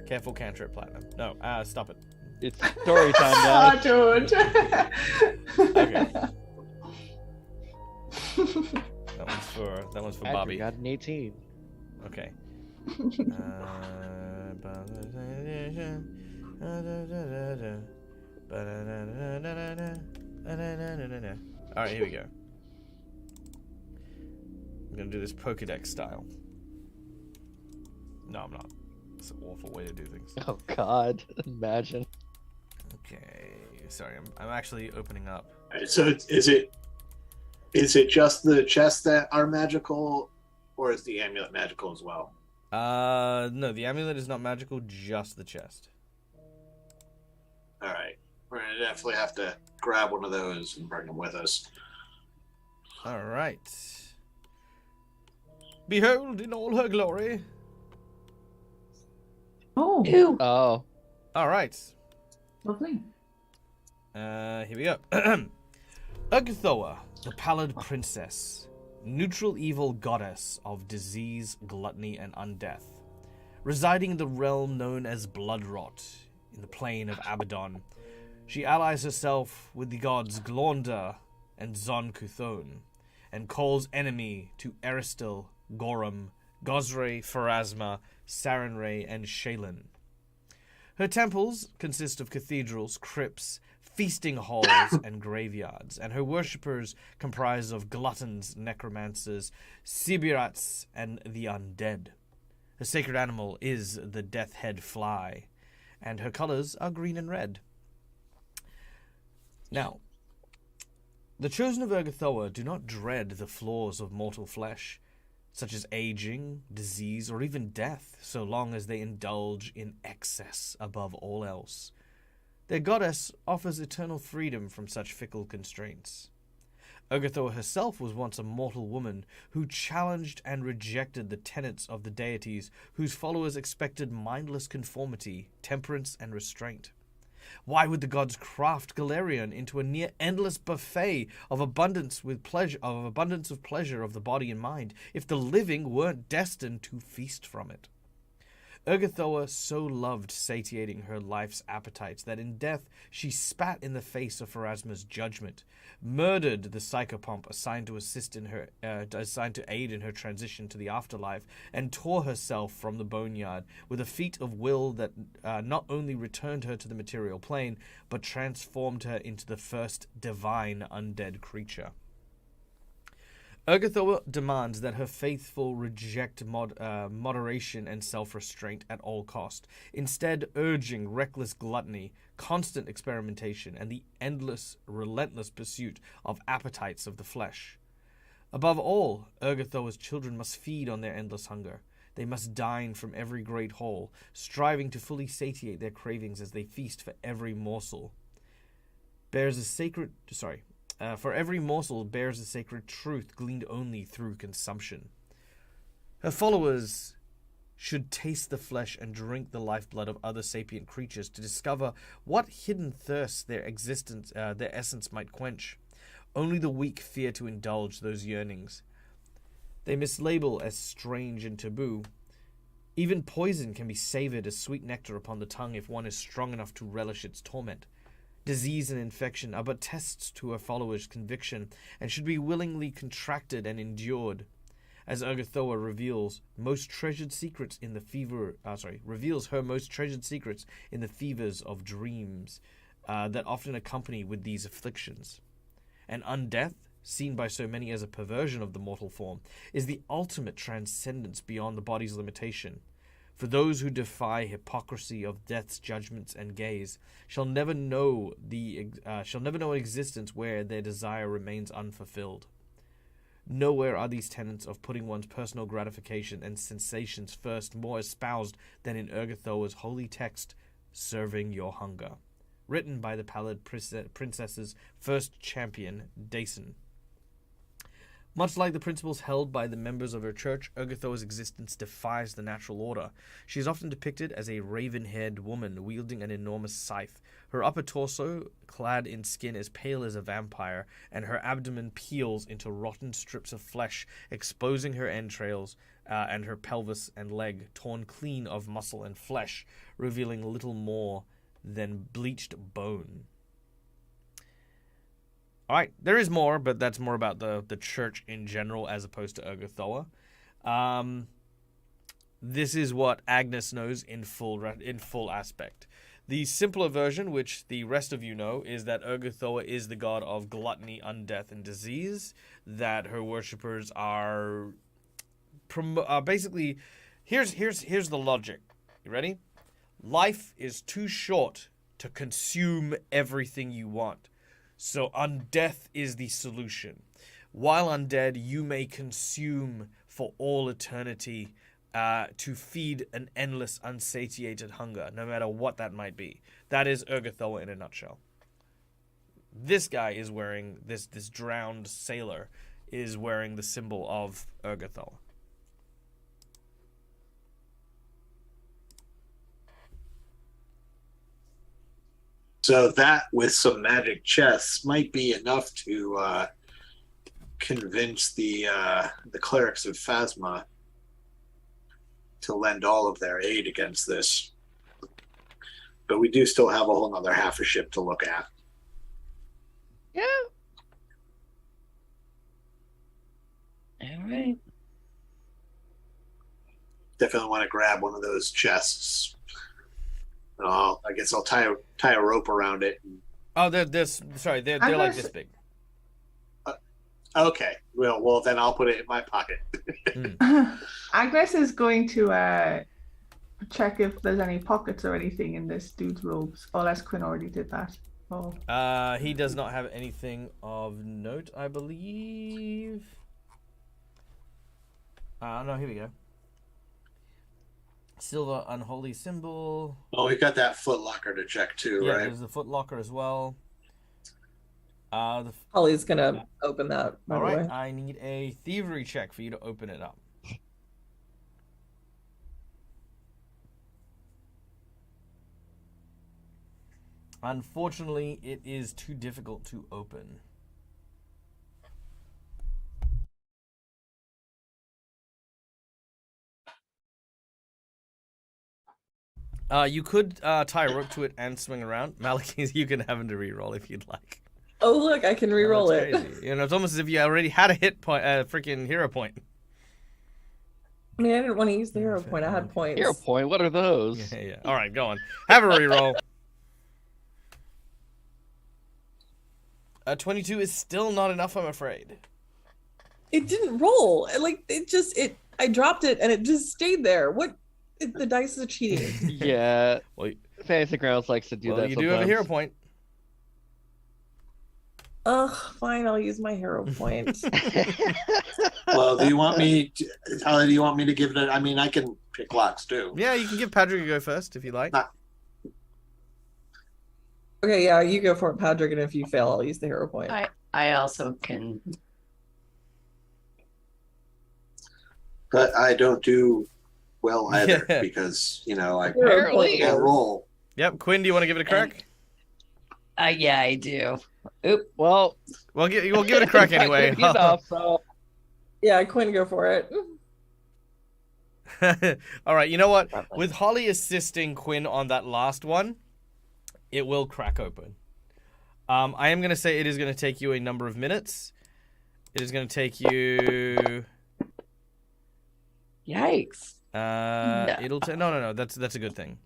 Careful cantrip platinum. No, stop it. It's story time, Oh, guys. George. Okay. That one's for Patrick Bobby. got an 18. Okay. Alright, here we go. I'm gonna do this Pokedex style. No, I'm not. It's an awful way to do things. Oh God, imagine. Okay, sorry, I'm actually opening up. too. So is it just the chests that are magical, or is the amulet magical as well? No, the amulet is not magical, just the chest. All right, we're gonna definitely have to grab one of those and bring them with us. Alright. Behold in all her glory. Oh, Ew. Oh. Alright. lovely. Here we go. Urgathoa, the Pallid Princess, neutral evil goddess of disease, gluttony, and undeath, residing in the realm known as Bloodrot, in the plain of Abaddon. She allies herself with the gods Glornder and Zon Kuthon, and calls enemy to Eristil, Gorum, Gosre, Pharasma, Sarenrae, and Shaylin. Her temples consist of cathedrals, crypts, feasting halls, and graveyards, and her worshippers comprise of gluttons, necromancers, sibirats, and the undead. Her sacred animal is the death-head fly, and her colors are green and red. Now, the chosen of Urgathoa do not dread the flaws of mortal flesh, such as aging, disease, or even death, so long as they indulge in excess above all else. Their goddess offers eternal freedom from such fickle constraints. Urgathoa herself was once a mortal woman who challenged and rejected the tenets of the deities whose followers expected mindless conformity, temperance, and restraint. Why would the gods craft Galarian into a near endless buffet of abundance of pleasure of the body and mind, if the living weren't destined to feast from it? Urgathoa so loved satiating her life's appetites that in death she spat in the face of Pharasma's judgment, murdered the psychopomp assigned to aid in her transition to the afterlife, and tore herself from the boneyard with a feat of will that not only returned her to the material plane, but transformed her into the first divine undead creature. Urgathoa demands that her faithful reject moderation and self-restraint at all cost, instead urging reckless gluttony, constant experimentation, and the endless, relentless pursuit of appetites of the flesh. Above all, Urgathoa's children must feed on their endless hunger. They must dine from every great hall, striving to fully satiate their cravings as they feast for every morsel. For every morsel bears a sacred truth gleaned only through consumption. Her followers should taste the flesh and drink the lifeblood of other sapient creatures to discover what hidden thirst their essence might quench. Only the weak fear to indulge those yearnings. They mislabel as strange and taboo. Even poison can be savored as sweet nectar upon the tongue if one is strong enough to relish its torment. Disease and infection are but tests to her followers' conviction, and should be willingly contracted and endured. As Urgathoa reveals her most treasured secrets in the fevers of dreams that often accompany with these afflictions. And undeath, seen by so many as a perversion of the mortal form, is the ultimate transcendence beyond the body's limitation. For those who defy hypocrisy of death's judgments and gaze shall never know an existence where their desire remains unfulfilled. Nowhere are these tenets of putting one's personal gratification and sensations first more espoused than in Urgathoa's holy text, Serving Your Hunger, written by the Pallid Princess's first champion, Dason. Much like the principles held by the members of her church, Urgathoa's existence defies the natural order. She is often depicted as a raven-haired woman wielding an enormous scythe, her upper torso clad in skin as pale as a vampire, and her abdomen peels into rotten strips of flesh, exposing her entrails and her pelvis and leg, torn clean of muscle and flesh, revealing little more than bleached bone. All right, there is more, but that's more about the church in general as opposed to Urgathoa. This is what Agnes knows in full aspect. The simpler version, which the rest of you know, is that Urgathoa is the god of gluttony, undeath, and disease. That her worshippers are basically. Here's the logic. You ready? Life is too short to consume everything you want. So undeath is the solution. While undead, you may consume for all eternity to feed an endless, unsatiated hunger, no matter what that might be. That is Urgathoa in a nutshell. This guy is wearing, this drowned sailor is wearing the symbol of Urgathoa. So that with some magic chests might be enough to convince the clerics of Phasma to lend all of their aid against this. But we do still have a whole nother half a ship to look at. Yeah. All right. Definitely want to grab one of those chests. I guess I'll tie a rope around it. Oh, they're like this big. Okay. Well, then I'll put it in my pocket. Agnes is going to check if there's any pockets or anything in this dude's robes. Unless Quinn already did that. Oh. He does not have anything of note, I believe. No, here we go. Silver unholy symbol. Oh, we've got that foot locker to check too, Yeah, right? there's the foot locker as well. Holly's gonna open that. By all the right, way. I need a thievery check for you to open it up. Unfortunately, it is too difficult to open. You could tie a rope to it and swing around. Malachis, you can have him to reroll if you'd like. Oh look, I can reroll That's it. crazy. You know, it's almost as if you already had a hit point, freaking hero point. I mean, I didn't want to use the hero point. I had points. Hero point. What are those? Yeah. All right, go on. Have a reroll. 22 is still not enough, I'm afraid. It didn't roll. I dropped it and it just stayed there. The dice is cheating. Yeah. Well, Fantasy Grounds likes to do that. you do have a hero point. Ugh, fine. I'll use my hero point. Well, do you want me to give it I mean, I can pick locks too. Yeah, you can give Patrick a go first if you like. Okay, yeah, you go for it, Patrick, and if you fail, I'll use the hero point. I also can. But I don't do well either Yeah. because, I Apparently. can't roll. Yep, Quinn, do you want to give it a crack? Yeah, I do. Well, We'll give it a crack anyway. Enough, so. Yeah, Quinn, go for it. All right, you know what? With Holly assisting Quinn on that last one, it will crack open. I am going to say it is going to take you a number of minutes. It is going to take you... Yikes. No. It'll take... No. That's a good thing.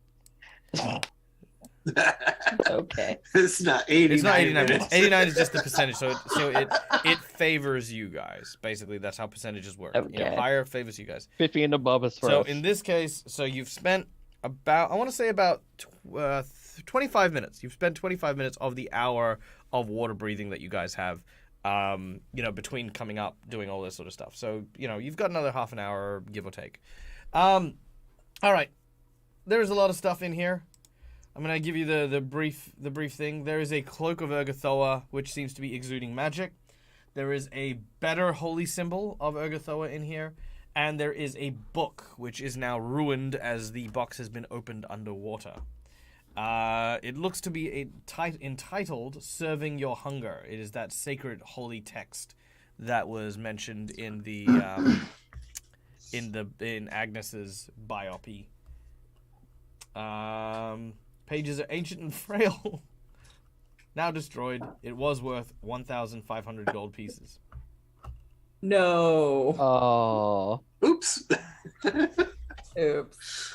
Okay. It's not 89. It's not 89 minutes. minutes. 89 is just the percentage, so it favors you guys. Basically, that's how percentages work. Okay. Higher favors you guys. 50 and above is for So us. in this case, you've spent about 25 minutes. You've spent 25 minutes of the hour of water breathing that you guys have. Between coming up, doing all this sort of stuff. So you've got another half an hour, give or take. All right. There's a lot of stuff in here. I'm gonna give you the brief thing. There is a cloak of Urgathoa, which seems to be exuding magic. There is a better holy symbol of Urgathoa in here, and there is a book which is now ruined as the box has been opened underwater. It looks to be entitled "Serving Your Hunger." It is that sacred holy text that was mentioned in the in Agnes's biopy. Pages are ancient and frail. Now destroyed. It was worth 1,500 gold pieces. No. Oh. Oops. Oops.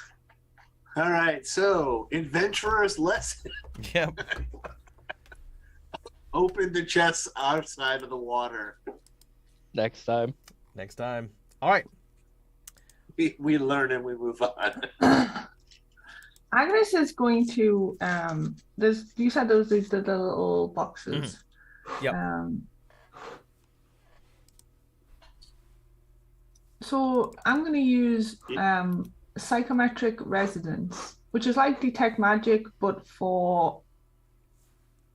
All right, so adventurer's lesson. Yep. Open the chests outside of the water. Next time. Next time. All right. We learn and we move on. Agnes is going to you said those are the little boxes. Yep. So I'm going to use psychometric resonance, which is like detect magic but for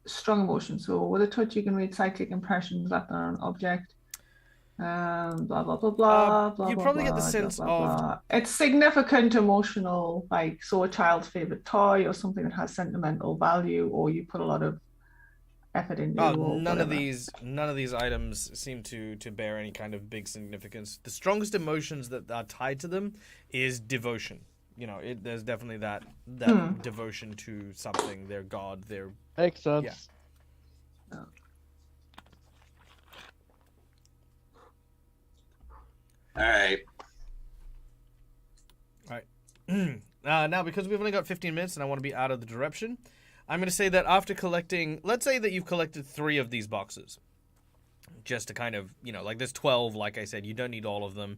strong emotion. So with a touch you can read psychic impressions after an object. Blah blah blah blah blah. You blah, probably get the blah, sense blah, blah, of blah. It's significant emotional, like so a child's favorite toy or something that has sentimental value, or you put a lot of effort into. oh, or none of whatever. none of these items seem to bear any kind of big significance. The strongest emotions that are tied to them is devotion. You know, there's definitely that devotion to something, their god, their Makes sense. Yeah. All right. Now, because we've only got 15 minutes and I want to be out of the disruption, I'm going to say that after collecting, let's say that you've collected 3 of these boxes, just to kind of, you know, like there's 12, like I said, you don't need all of them.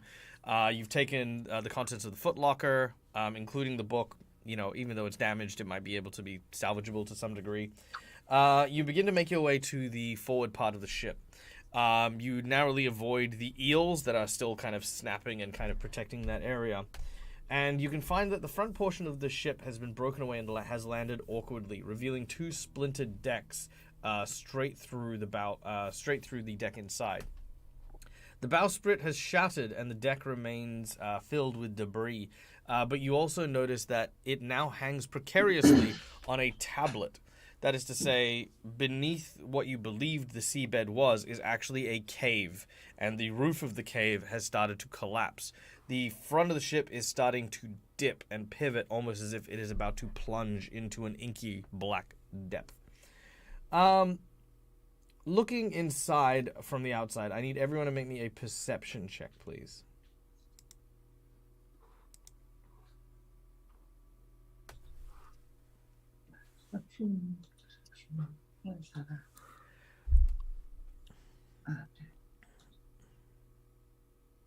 You've taken the contents of the footlocker, including the book, you know, even though it's damaged, it might be able to be salvageable to some degree. You begin to make your way to the forward part of the ship. You narrowly avoid the eels that are still kind of snapping and kind of protecting that area. And you can find that the front portion of the ship has been broken away and has landed awkwardly, revealing 2 splintered decks straight through the deck inside. The bowsprit has shattered and the deck remains filled with debris, but you also notice that it now hangs precariously on a tablet. That is to say, beneath what you believed the seabed was is actually a cave, and the roof of the cave has started to collapse. The front of the ship is starting to dip and pivot almost as if it is about to plunge into an inky black depth. Looking inside from the outside, I need everyone to make me a perception check, please.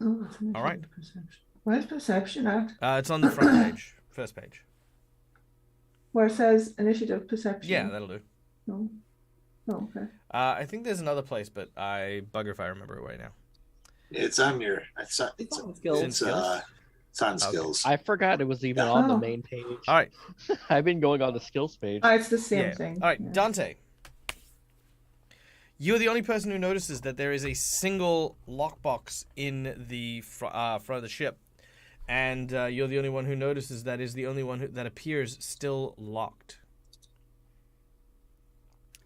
Oh, it's All right. Perception. Where's perception at? It's on the front page, first page. Where it says initiative perception. Yeah, that'll do. No. Oh, okay. I think there's another place, but I bugger if I remember it right now. It's on your. It's on skills. It's on skills. I forgot it was even on the main page. All right. I've been going on the skills page. Oh, it's the same Yeah. thing. All right, Yeah. Dante. You're the only person who notices that there is a single lockbox in the front of the ship. And you're the only one who notices that is the only one that appears still locked.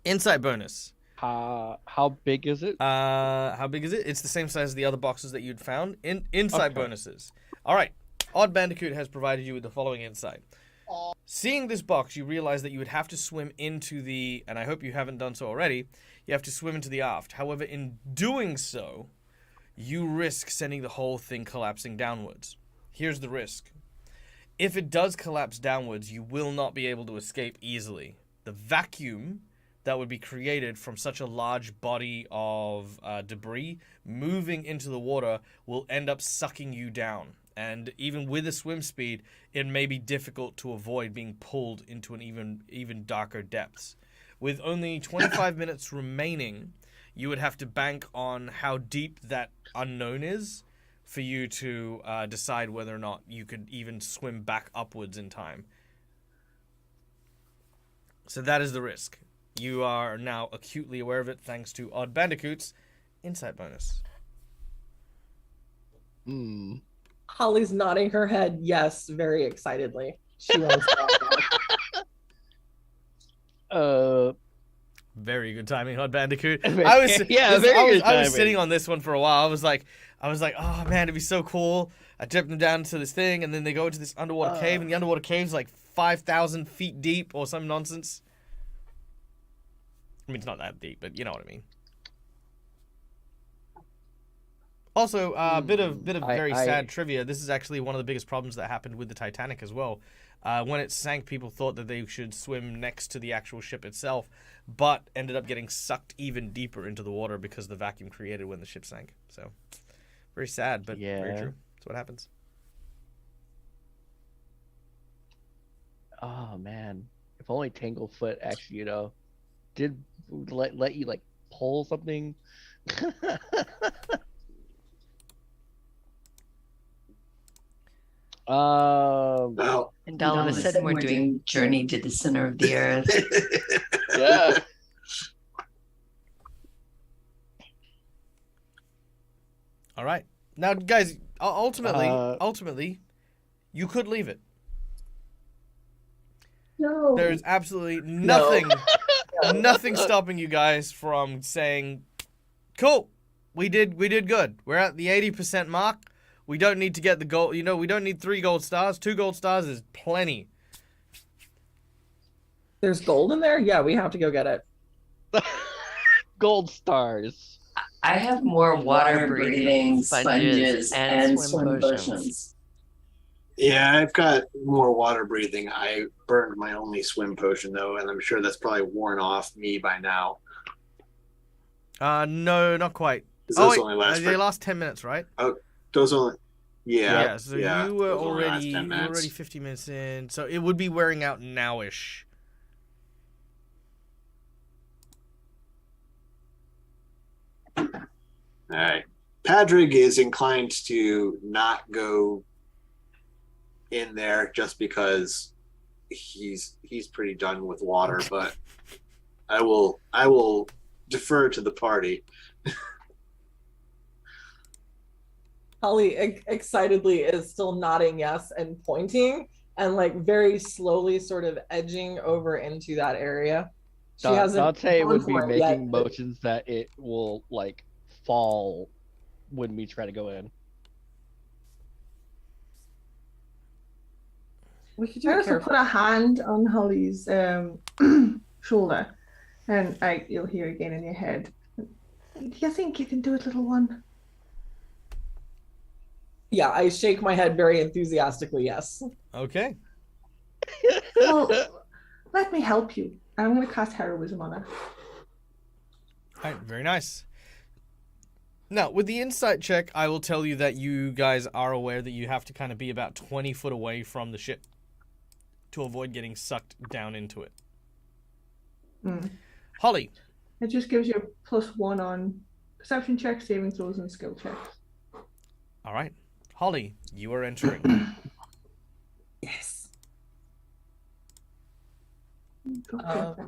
Insight bonus. How big is it? How big is it? It's the same size as the other boxes that you'd found. Insight Okay. bonuses. All right. Odd Bandicoot has provided you with the following insight. Seeing this box, you realize that you would have to swim into the, and I hope you haven't done so already, you have to swim into the aft. However, in doing so, you risk sending the whole thing collapsing downwards. Here's the risk. If it does collapse downwards, you will not be able to escape easily. The vacuum that would be created from such a large body of debris moving into the water will end up sucking you down. And even with a swim speed, it may be difficult to avoid being pulled into an even darker depths. With only 25 minutes remaining, you would have to bank on how deep that unknown is for you to decide whether or not you could even swim back upwards in time. So that is the risk. You are now acutely aware of it thanks to Odd Bandicoot's insight bonus. Holly's nodding her head yes very excitedly. She wants that. Very good timing, Odd Bandicoot. Very I was good I was timing. sitting on this one for a while. I was like, oh man, it'd be so cool. I drip them down to this thing, and then they go into this underwater cave, and the underwater cave's like 5,000 feet deep or some nonsense. I mean, it's not that deep, but you know what I mean. Also, a bit of very sad trivia. This is actually one of the biggest problems that happened with the Titanic as well. When it sank, people thought that they should swim next to the actual ship itself, but ended up getting sucked even deeper into the water because of the vacuum created when the ship sank. So, very sad, but very true. That's what happens. Oh man, if only Tanglefoot actually, did let you like pull something. Well, And all of a sudden, we're doing Journey to the Center of the Earth. Yeah. All right. Now, guys, ultimately, you could leave it. No. There's absolutely nothing, nothing stopping you guys from saying, "Cool, we did good. We're at the 80% mark. We don't need to get the gold. We don't need 3 gold stars. 2 gold stars is plenty." There's gold in there? Yeah, we have to go get it. Gold stars. I have more water breathing sponges and swim potions. Yeah, I've got more water breathing. I burned my only swim potion though, and I'm sure that's probably worn off me by now. No, not quite. Those Wait, only last they last 10 minutes, right? those only. Yeah. So yeah, you were those only last already 10 minutes. 50 minutes in, so it would be wearing out nowish. All right. Padrig is inclined to not go in there just because he's pretty done with water, but I will defer to the party. Holly excitedly is still nodding yes and pointing and like very slowly sort of edging over into that area. She hasn't Dante gone would be for it yet, making but- motions that it will like fall when we try to go in. We could I do it also careful. put a hand on Holly's shoulder, and you'll hear again in your head. Do you think you can do it, little one? Yeah, I shake my head very enthusiastically, yes. Okay. Well, let me help you. I'm going to cast heroism on her. All right, very nice. Now, with the insight check, I will tell you that you guys are aware that you have to kind of be about 20 foot away from the ship to avoid getting sucked down into it. Mm. Holly. It just gives you a +1 on perception checks, saving throws, and skill checks. All right. Holly, you are entering. Yes. Okay.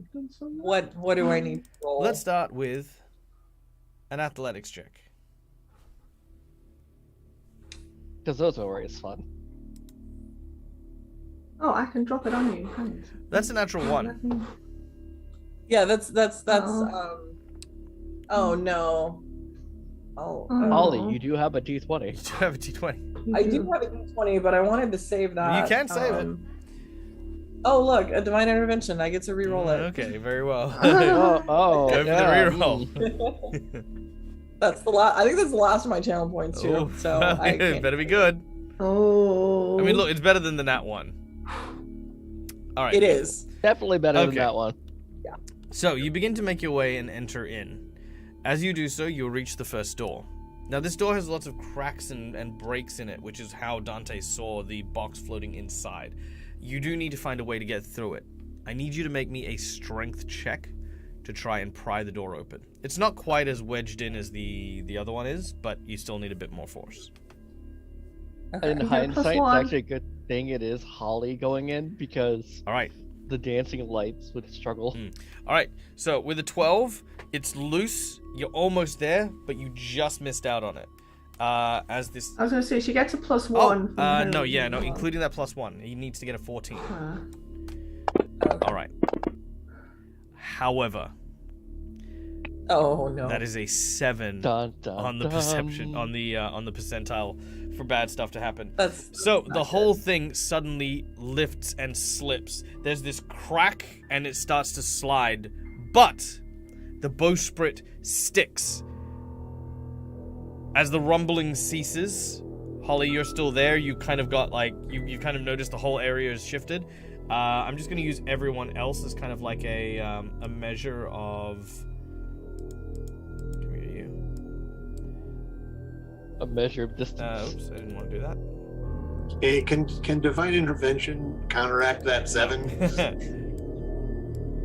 What do I need to roll? Let's start with an athletics check. Because those are always fun. Oh, I can drop it on you. Thanks. That's a natural 1. Let me- Yeah, that's Oh. Oh no. Oh, Oh. Holly, you do have a D20. You do have a d20. I do have a D20, but I wanted to save that. You can save it. Oh look, a divine intervention. I get to reroll it. Okay, very well. Oh, Go for yeah, the reroll. That's the last. I think that's the last of my channel points too. Oh, So I it can't. better be good. Oh. I mean, look, it's better than the nat 1. All right. It is. Definitely better than Okay. that one. So you begin to make your way and enter in. As you do so, you'll reach the first door. Now, this door has lots of cracks and breaks in it, which is how Dante saw the box floating inside. You do need to find a way to get through it. I need you to make me a strength check to try and pry the door open. It's not quite as wedged in as the other one is, but you still need a bit more force. In Is it hindsight, +1? it's actually a good thing it is Holly going in because All right. the dancing lights would struggle. All right. So with a 12, it's loose. You're almost there, but you just missed out on it. As this... I was going to say, she gets a +1. Oh, from her no, yeah, no, as well. including that +1. He needs to get a 14. All right. However, Oh no. that is a 7 Dun, dun, on the dun. perception, on the percentile for bad stuff to happen. That's So the not whole thing suddenly lifts and slips. There's this crack and it starts to slide, but the bowsprit sticks. As the rumbling ceases, Holly, you're still there. You kind of got like you kind of noticed the whole area is shifted. I'm just gonna use everyone else as kind of like a measure of. Come here, you. A measure of distance. Oops, I didn't want to do that. Hey, can divine intervention counteract that 7?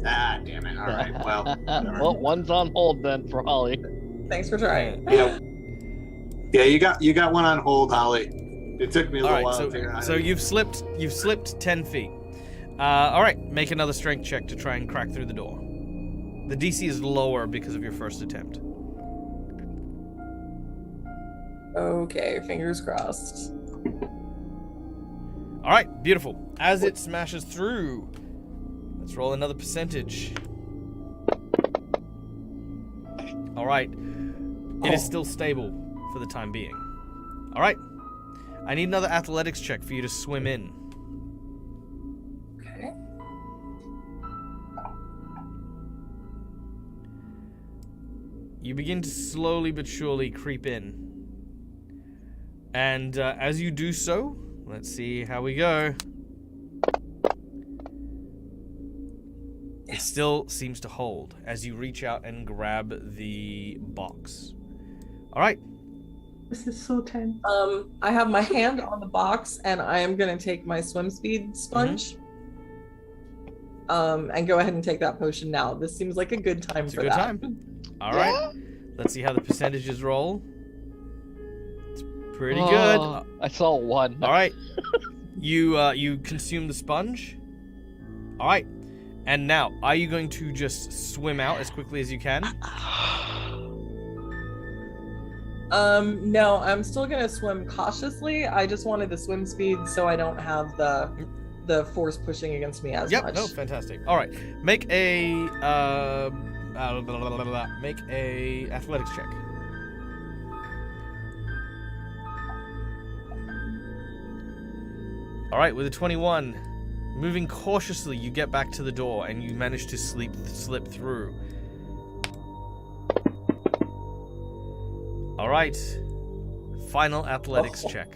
Ah, damn it. All right. Well, whatever. Well, one's on hold then for Holly. Thanks for trying. Yeah, you got one on hold, Holly. It took me a All little right, while to figure out. so you've slipped 10 feet. All right, make another strength check to try and crack through the door. The DC is lower because of your first attempt. Okay, fingers crossed. All right, beautiful. As it smashes through, let's roll another percentage. All right, it is still stable for the time being. All right, I need another athletics check for you to swim in. Okay. You begin to slowly but surely creep in. And as you do so, let's see how we go. It still seems to hold as you reach out and grab the box. All right. This is so tense. I have my hand on the box, and I am gonna take my swim speed sponge. And go ahead and take that potion now. This seems like a good time It's a for good that. time. All right. Let's see how the percentages roll. It's pretty good. I saw one. All right. You consume the sponge. All right. And now, are you going to just swim out as quickly as you can? No, I'm still gonna swim cautiously. I just wanted the swim speed so I don't have the force pushing against me as much. Yep. No. Fantastic. All right. Make a make a athletics check. All right. With a 21, moving cautiously, you get back to the door and you manage to slip through. All right. Final athletics check.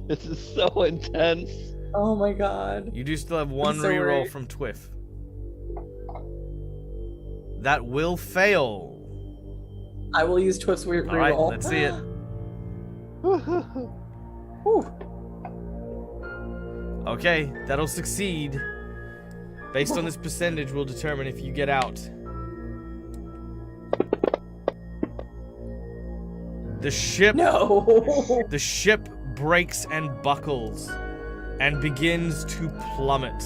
This is so intense. Oh my god. You do still have one so reroll worried. from Twiff. That will fail. I will use Twift's weird All right, reroll. let's see it. Whew. Okay, that'll succeed. Based on this percentage, we'll determine if you get out. The ship breaks and buckles and begins to plummet.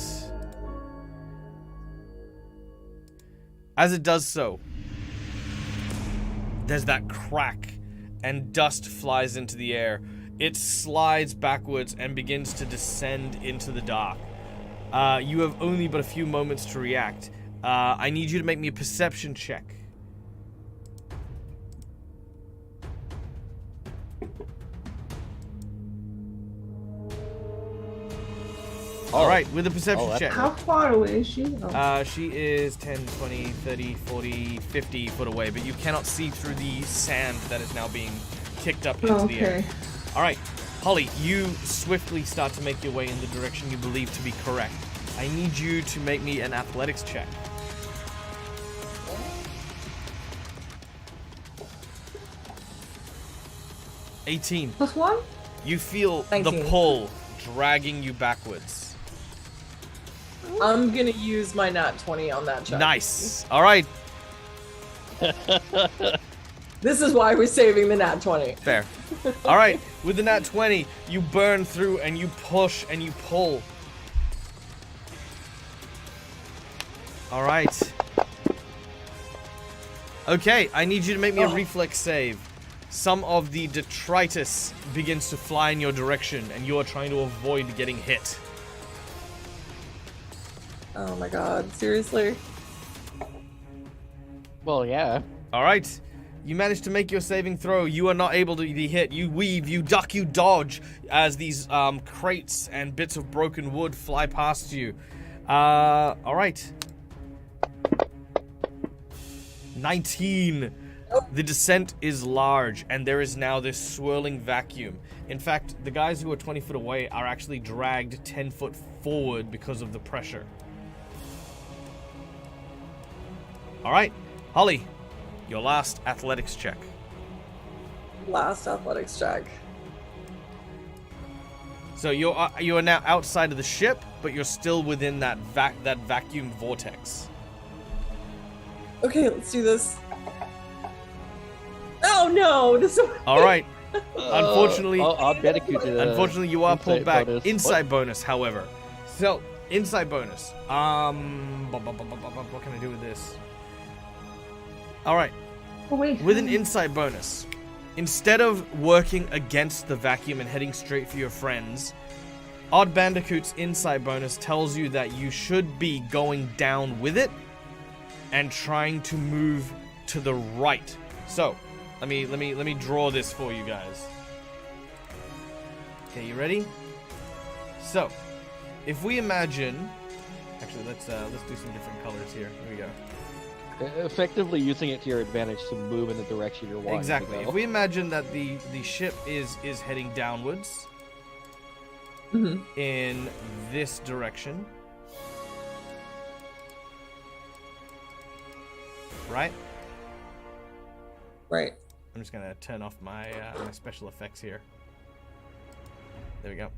As it does so, there's that crack and dust flies into the air. It slides backwards and begins to descend into the dark. You have only but a few moments to react. I need you to make me a perception check. All right, with a perception check. How far away is she? Oh. She is 10, 20, 30, 40, 50 foot away, but you cannot see through the sand that is now being kicked up into the air. All right, Holly, you swiftly start to make your way in the direction you believe to be correct. I need you to make me an athletics check. +18. +1? You feel 19. the pull dragging you backwards. I'm gonna use my nat 20 on that check. Nice. All right. This is why we're saving the nat 20. Fair. All right. With the nat 20, you burn through and you push and you pull. All right. Okay, I need you to make me a reflex save. Some of the detritus begins to fly in your direction, and you are trying to avoid getting hit. Oh my god, seriously? Well, yeah. All right. You manage to make your saving throw. You are not able to be hit. You weave, you duck, you dodge as these crates and bits of broken wood fly past you. All right. 19. The descent is large, and there is now this swirling vacuum. In fact, the guys who are 20 foot away are actually dragged 10 foot forward because of the pressure. All right, Holly, your last athletics check. Last athletics check. So you are now outside of the ship, but you're still within that vacuum vortex. Okay, let's do this. Oh no! This is All right. Unfortunately, I'll dedicate to the unfortunately, you are pulled insight back. bonus. Inside bonus, however. So, inside bonus. What can I do with this? All right. Oh, wait. With an inside bonus, instead of working against the vacuum and heading straight for your friends, Odd Bandicoot's insight bonus tells you that you should be going down with it and trying to move to the right. So, let me draw this for you guys. Okay, you ready? So, if we imagine, actually, let's do some different colors here. Here we go. Effectively using it to your advantage to move in the direction you're wanting Exactly. to go. If we imagine that the ship is heading downwards in this direction, right? Right. I'm just gonna turn off my my special effects here. There we go.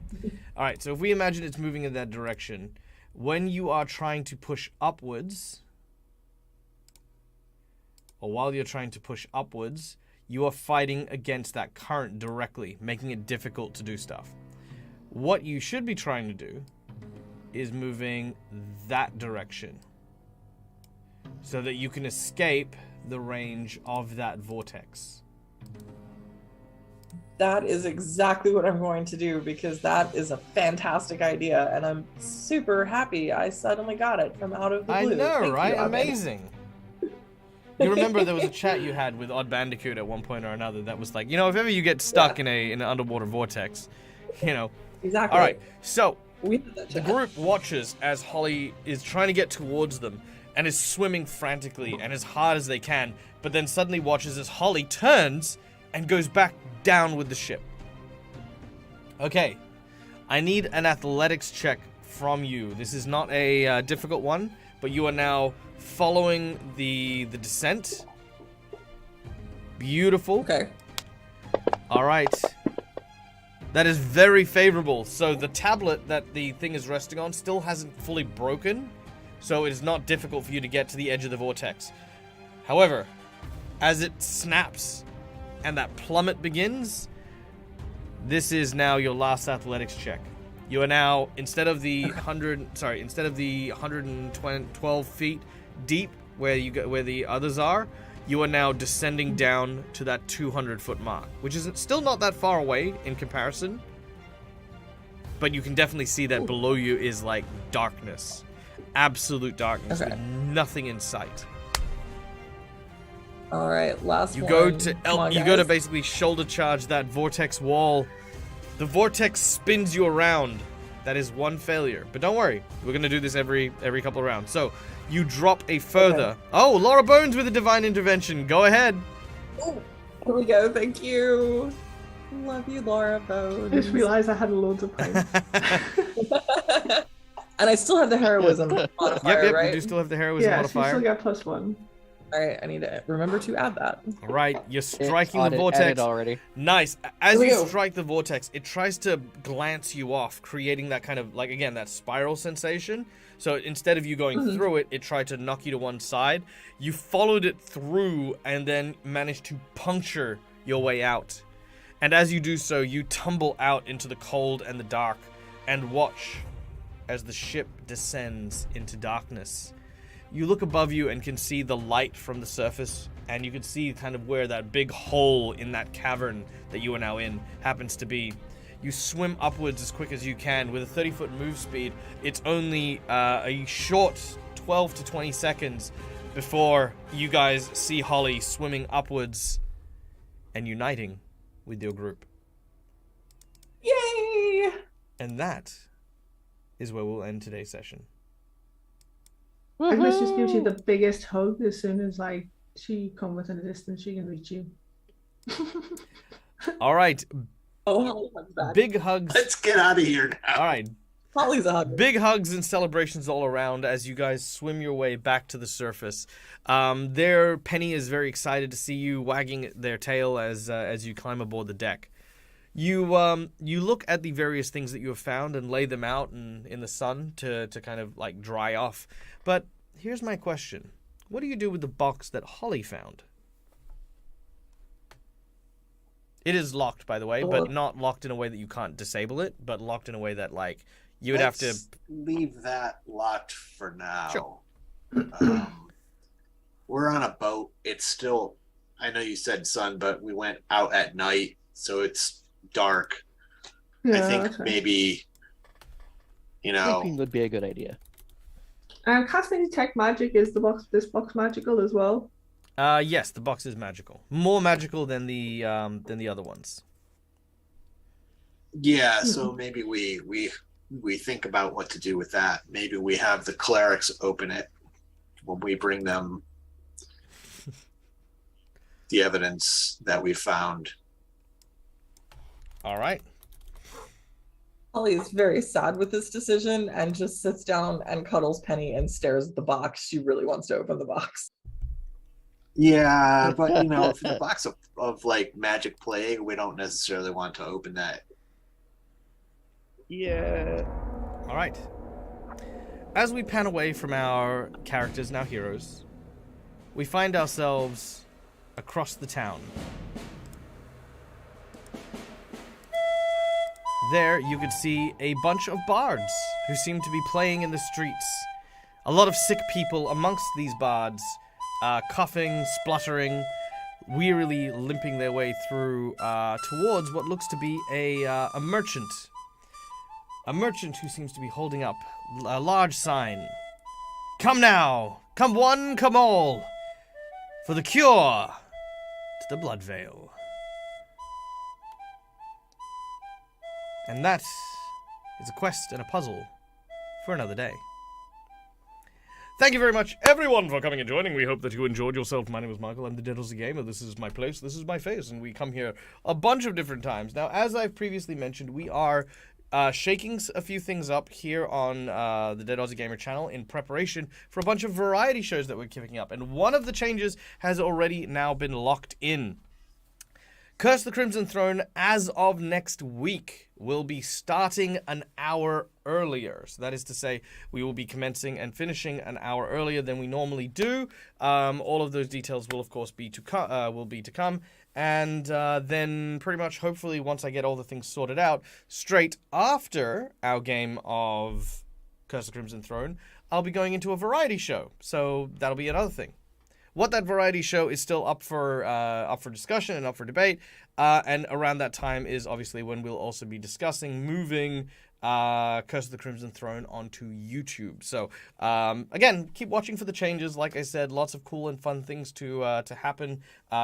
All right. So if we imagine it's moving in that direction, when you are trying to push upwards, or while you're trying to push upwards, you are fighting against that current directly, making it difficult to do stuff. What you should be trying to do is moving that direction so that you can escape the range of that vortex. That is exactly what I'm going to do, because that is a fantastic idea, and I'm super happy I suddenly got it from out of the I blue. know, Thank right? you, Evan. Amazing. You remember there was a chat you had with Odd Bandicoot at one point or another that was like, if ever you get stuck in an underwater vortex, Exactly. All right, so We did that the chat. group watches as Holly is trying to get towards them and is swimming frantically and as hard as they can, but then suddenly watches as Holly turns and goes back down with the ship. Okay, I need an athletics check from you. This is not a difficult one, but you are now following the descent. Beautiful. Okay. All right. That is very favorable. So the tablet that the thing is resting on still hasn't fully broken, so it is not difficult for you to get to the edge of the vortex. However, as it snaps and that plummet begins, this is now your last athletics check. You are now, instead of the 112 feet deep where the others are, you are now descending down to that 200-foot mark, which is still not that far away in comparison, but you can definitely see that below you is like darkness, absolute darkness, Okay. with nothing in sight. All right. Last You one. go to Come on, you go to guys. basically shoulder charge that vortex wall. The vortex spins you around. That is one failure, but don't worry, we're gonna do this every couple of rounds. So you drop a further. Okay. Oh, Laura Bones with a divine intervention. Go ahead. Ooh, here we go. Thank you. Love you, Laura I Bones. just realized I had loads of points. And I still have the heroism modifier, Yep, right? you do still have the heroism Yeah, so you modifier. still got +1. All right, I need to remember to add that. All right, you're striking It's the added vortex. already. Nice. As Here we you go. strike the vortex, it tries to glance you off, creating that kind of, like, again, that spiral sensation. So instead of you going through it, it tried to knock you to one side. You followed it through and then managed to puncture your way out. And as you do so, you tumble out into the cold and the dark and watch as the ship descends into darkness. You look above you and can see the light from the surface, and you can see kind of where that big hole in that cavern that you are now in happens to be. You swim upwards as quick as you can. With a 30-foot move speed, it's only a short 12 to 20 seconds before you guys see Holly swimming upwards and uniting with your group. Yay! And that is where we'll end today's session. Agnes just gives you the biggest hug as soon as she come within a distance she can reach you. All right, Oh, Holly hugs back. big hugs. Let's get out of here now. All right, Holly's a hugger. big hugs and celebrations all around as you guys swim your way back to the surface. Penny is very excited to see you, wagging their tail as you climb aboard the deck. You look at the various things that you have found and lay them out in the sun to kind of like dry off. But here's my question: what do you do with the box that Holly found? It is locked, by the way, but not locked in a way that you can't disable it, but locked in a way that, like, you would have to... Let's leave that locked for now. Sure. We're on a boat. It's still I know you said sun, but we went out at night, so it's dark. Yeah, I think that's right. maybe, you know, Sleeping would be a good idea. Casting detect magic, is this box magical as well? Yes, the box is magical. More magical than the other ones. yeah. So maybe we think about what to do with that. Maybe we have the clerics open it when we bring them the evidence that we found. All right. Holly is very sad with this decision and just sits down and cuddles Penny and stares at the box. She really wants to open the box. Yeah, but you know, if the box of like magic plague, we don't necessarily want to open that. Yeah. All right. As we pan away from our characters and our heroes, we find ourselves across the town. There, you could see a bunch of bards who seem to be playing in the streets. A lot of sick people amongst these bards, coughing, spluttering, wearily limping their way through towards what looks to be a merchant. A merchant who seems to be holding up a large sign. Come now! Come one, come all! For the cure to the blood veil. And that is a quest and a puzzle for another day. Thank you very much, everyone, for coming and joining. We hope that you enjoyed yourself. My name is Michael. I'm the Dead Aussie Gamer. This is my place. This is my face. And we come here a bunch of different times. Now, as I've previously mentioned, we are shaking a few things up here on the Dead Aussie Gamer channel in preparation for a bunch of variety shows that we're kicking up. And one of the changes has already now been locked in. Curse the Crimson Throne, as of next week, will be starting an hour earlier. So that is to say, we will be commencing and finishing an hour earlier than we normally do. All of those details will, of course, be to come. And then pretty much, hopefully, once I get all the things sorted out, straight after our game of Curse the Crimson Throne, I'll be going into a variety show. So that'll be another thing. What that variety show is still up for discussion and up for debate, and around that time is obviously when we'll also be discussing moving Curse of the Crimson Throne onto YouTube. So again, keep watching for the changes. Like I said, lots of cool and fun things to happen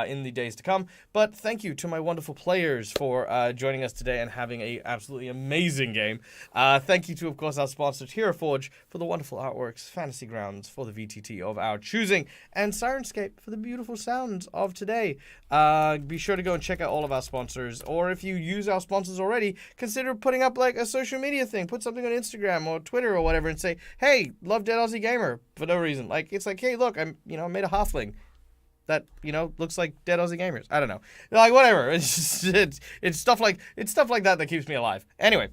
in the days to come. But thank you to my wonderful players for joining us today and having a absolutely amazing game. Thank you to, of course, our sponsor Hero Forge for the wonderful artworks, Fantasy Grounds for the VTT of our choosing, and Sirenscape for the beautiful sounds of today. Be sure to go and check out all of our sponsors, or if you use our sponsors already, consider putting up like a social media thing. Put something on Instagram or Twitter or whatever and say, hey, love Dead Aussie Gamer, for no reason. Like, it's like, hey, look, I made a halfling that, looks like Dead Aussie Gamers. I don't know. Like, whatever. It's stuff like that keeps me alive. Anyway,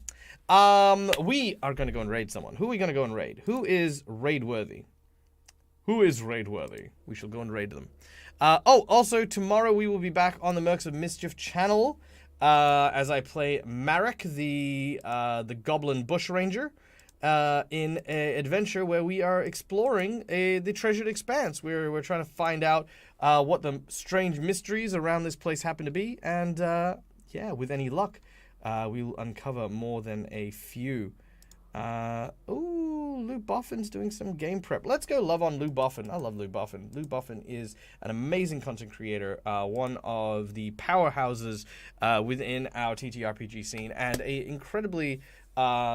we are going to go and raid someone. Who are we going to go and raid? Who is raid worthy? We shall go and raid them. Also, tomorrow we will be back on the Mercs of Mischief channel as I play Marek, the Goblin Bushranger, in an adventure where we are exploring the Treasured Expanse. We're trying to find out what the strange mysteries around this place happen to be, and with any luck, we will uncover more than a few. Lou Boffin's doing some game prep. Let's go love on Lou Boffin. I love Lou Boffin. Lou Boffin is an amazing content creator, one of the powerhouses within our TTRPG scene, and a incredibly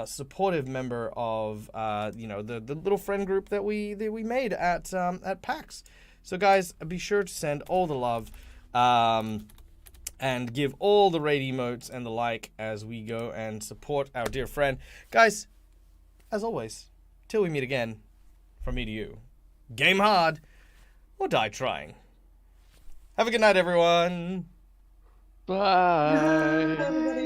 supportive member of the little friend group that we made at PAX. So guys, be sure to send all the love and give all the raid emotes and the like as we go and support our dear friend. Guys, as always, till we meet again, from me to you, game hard or die trying. Have a good night, everyone. Bye. Everybody.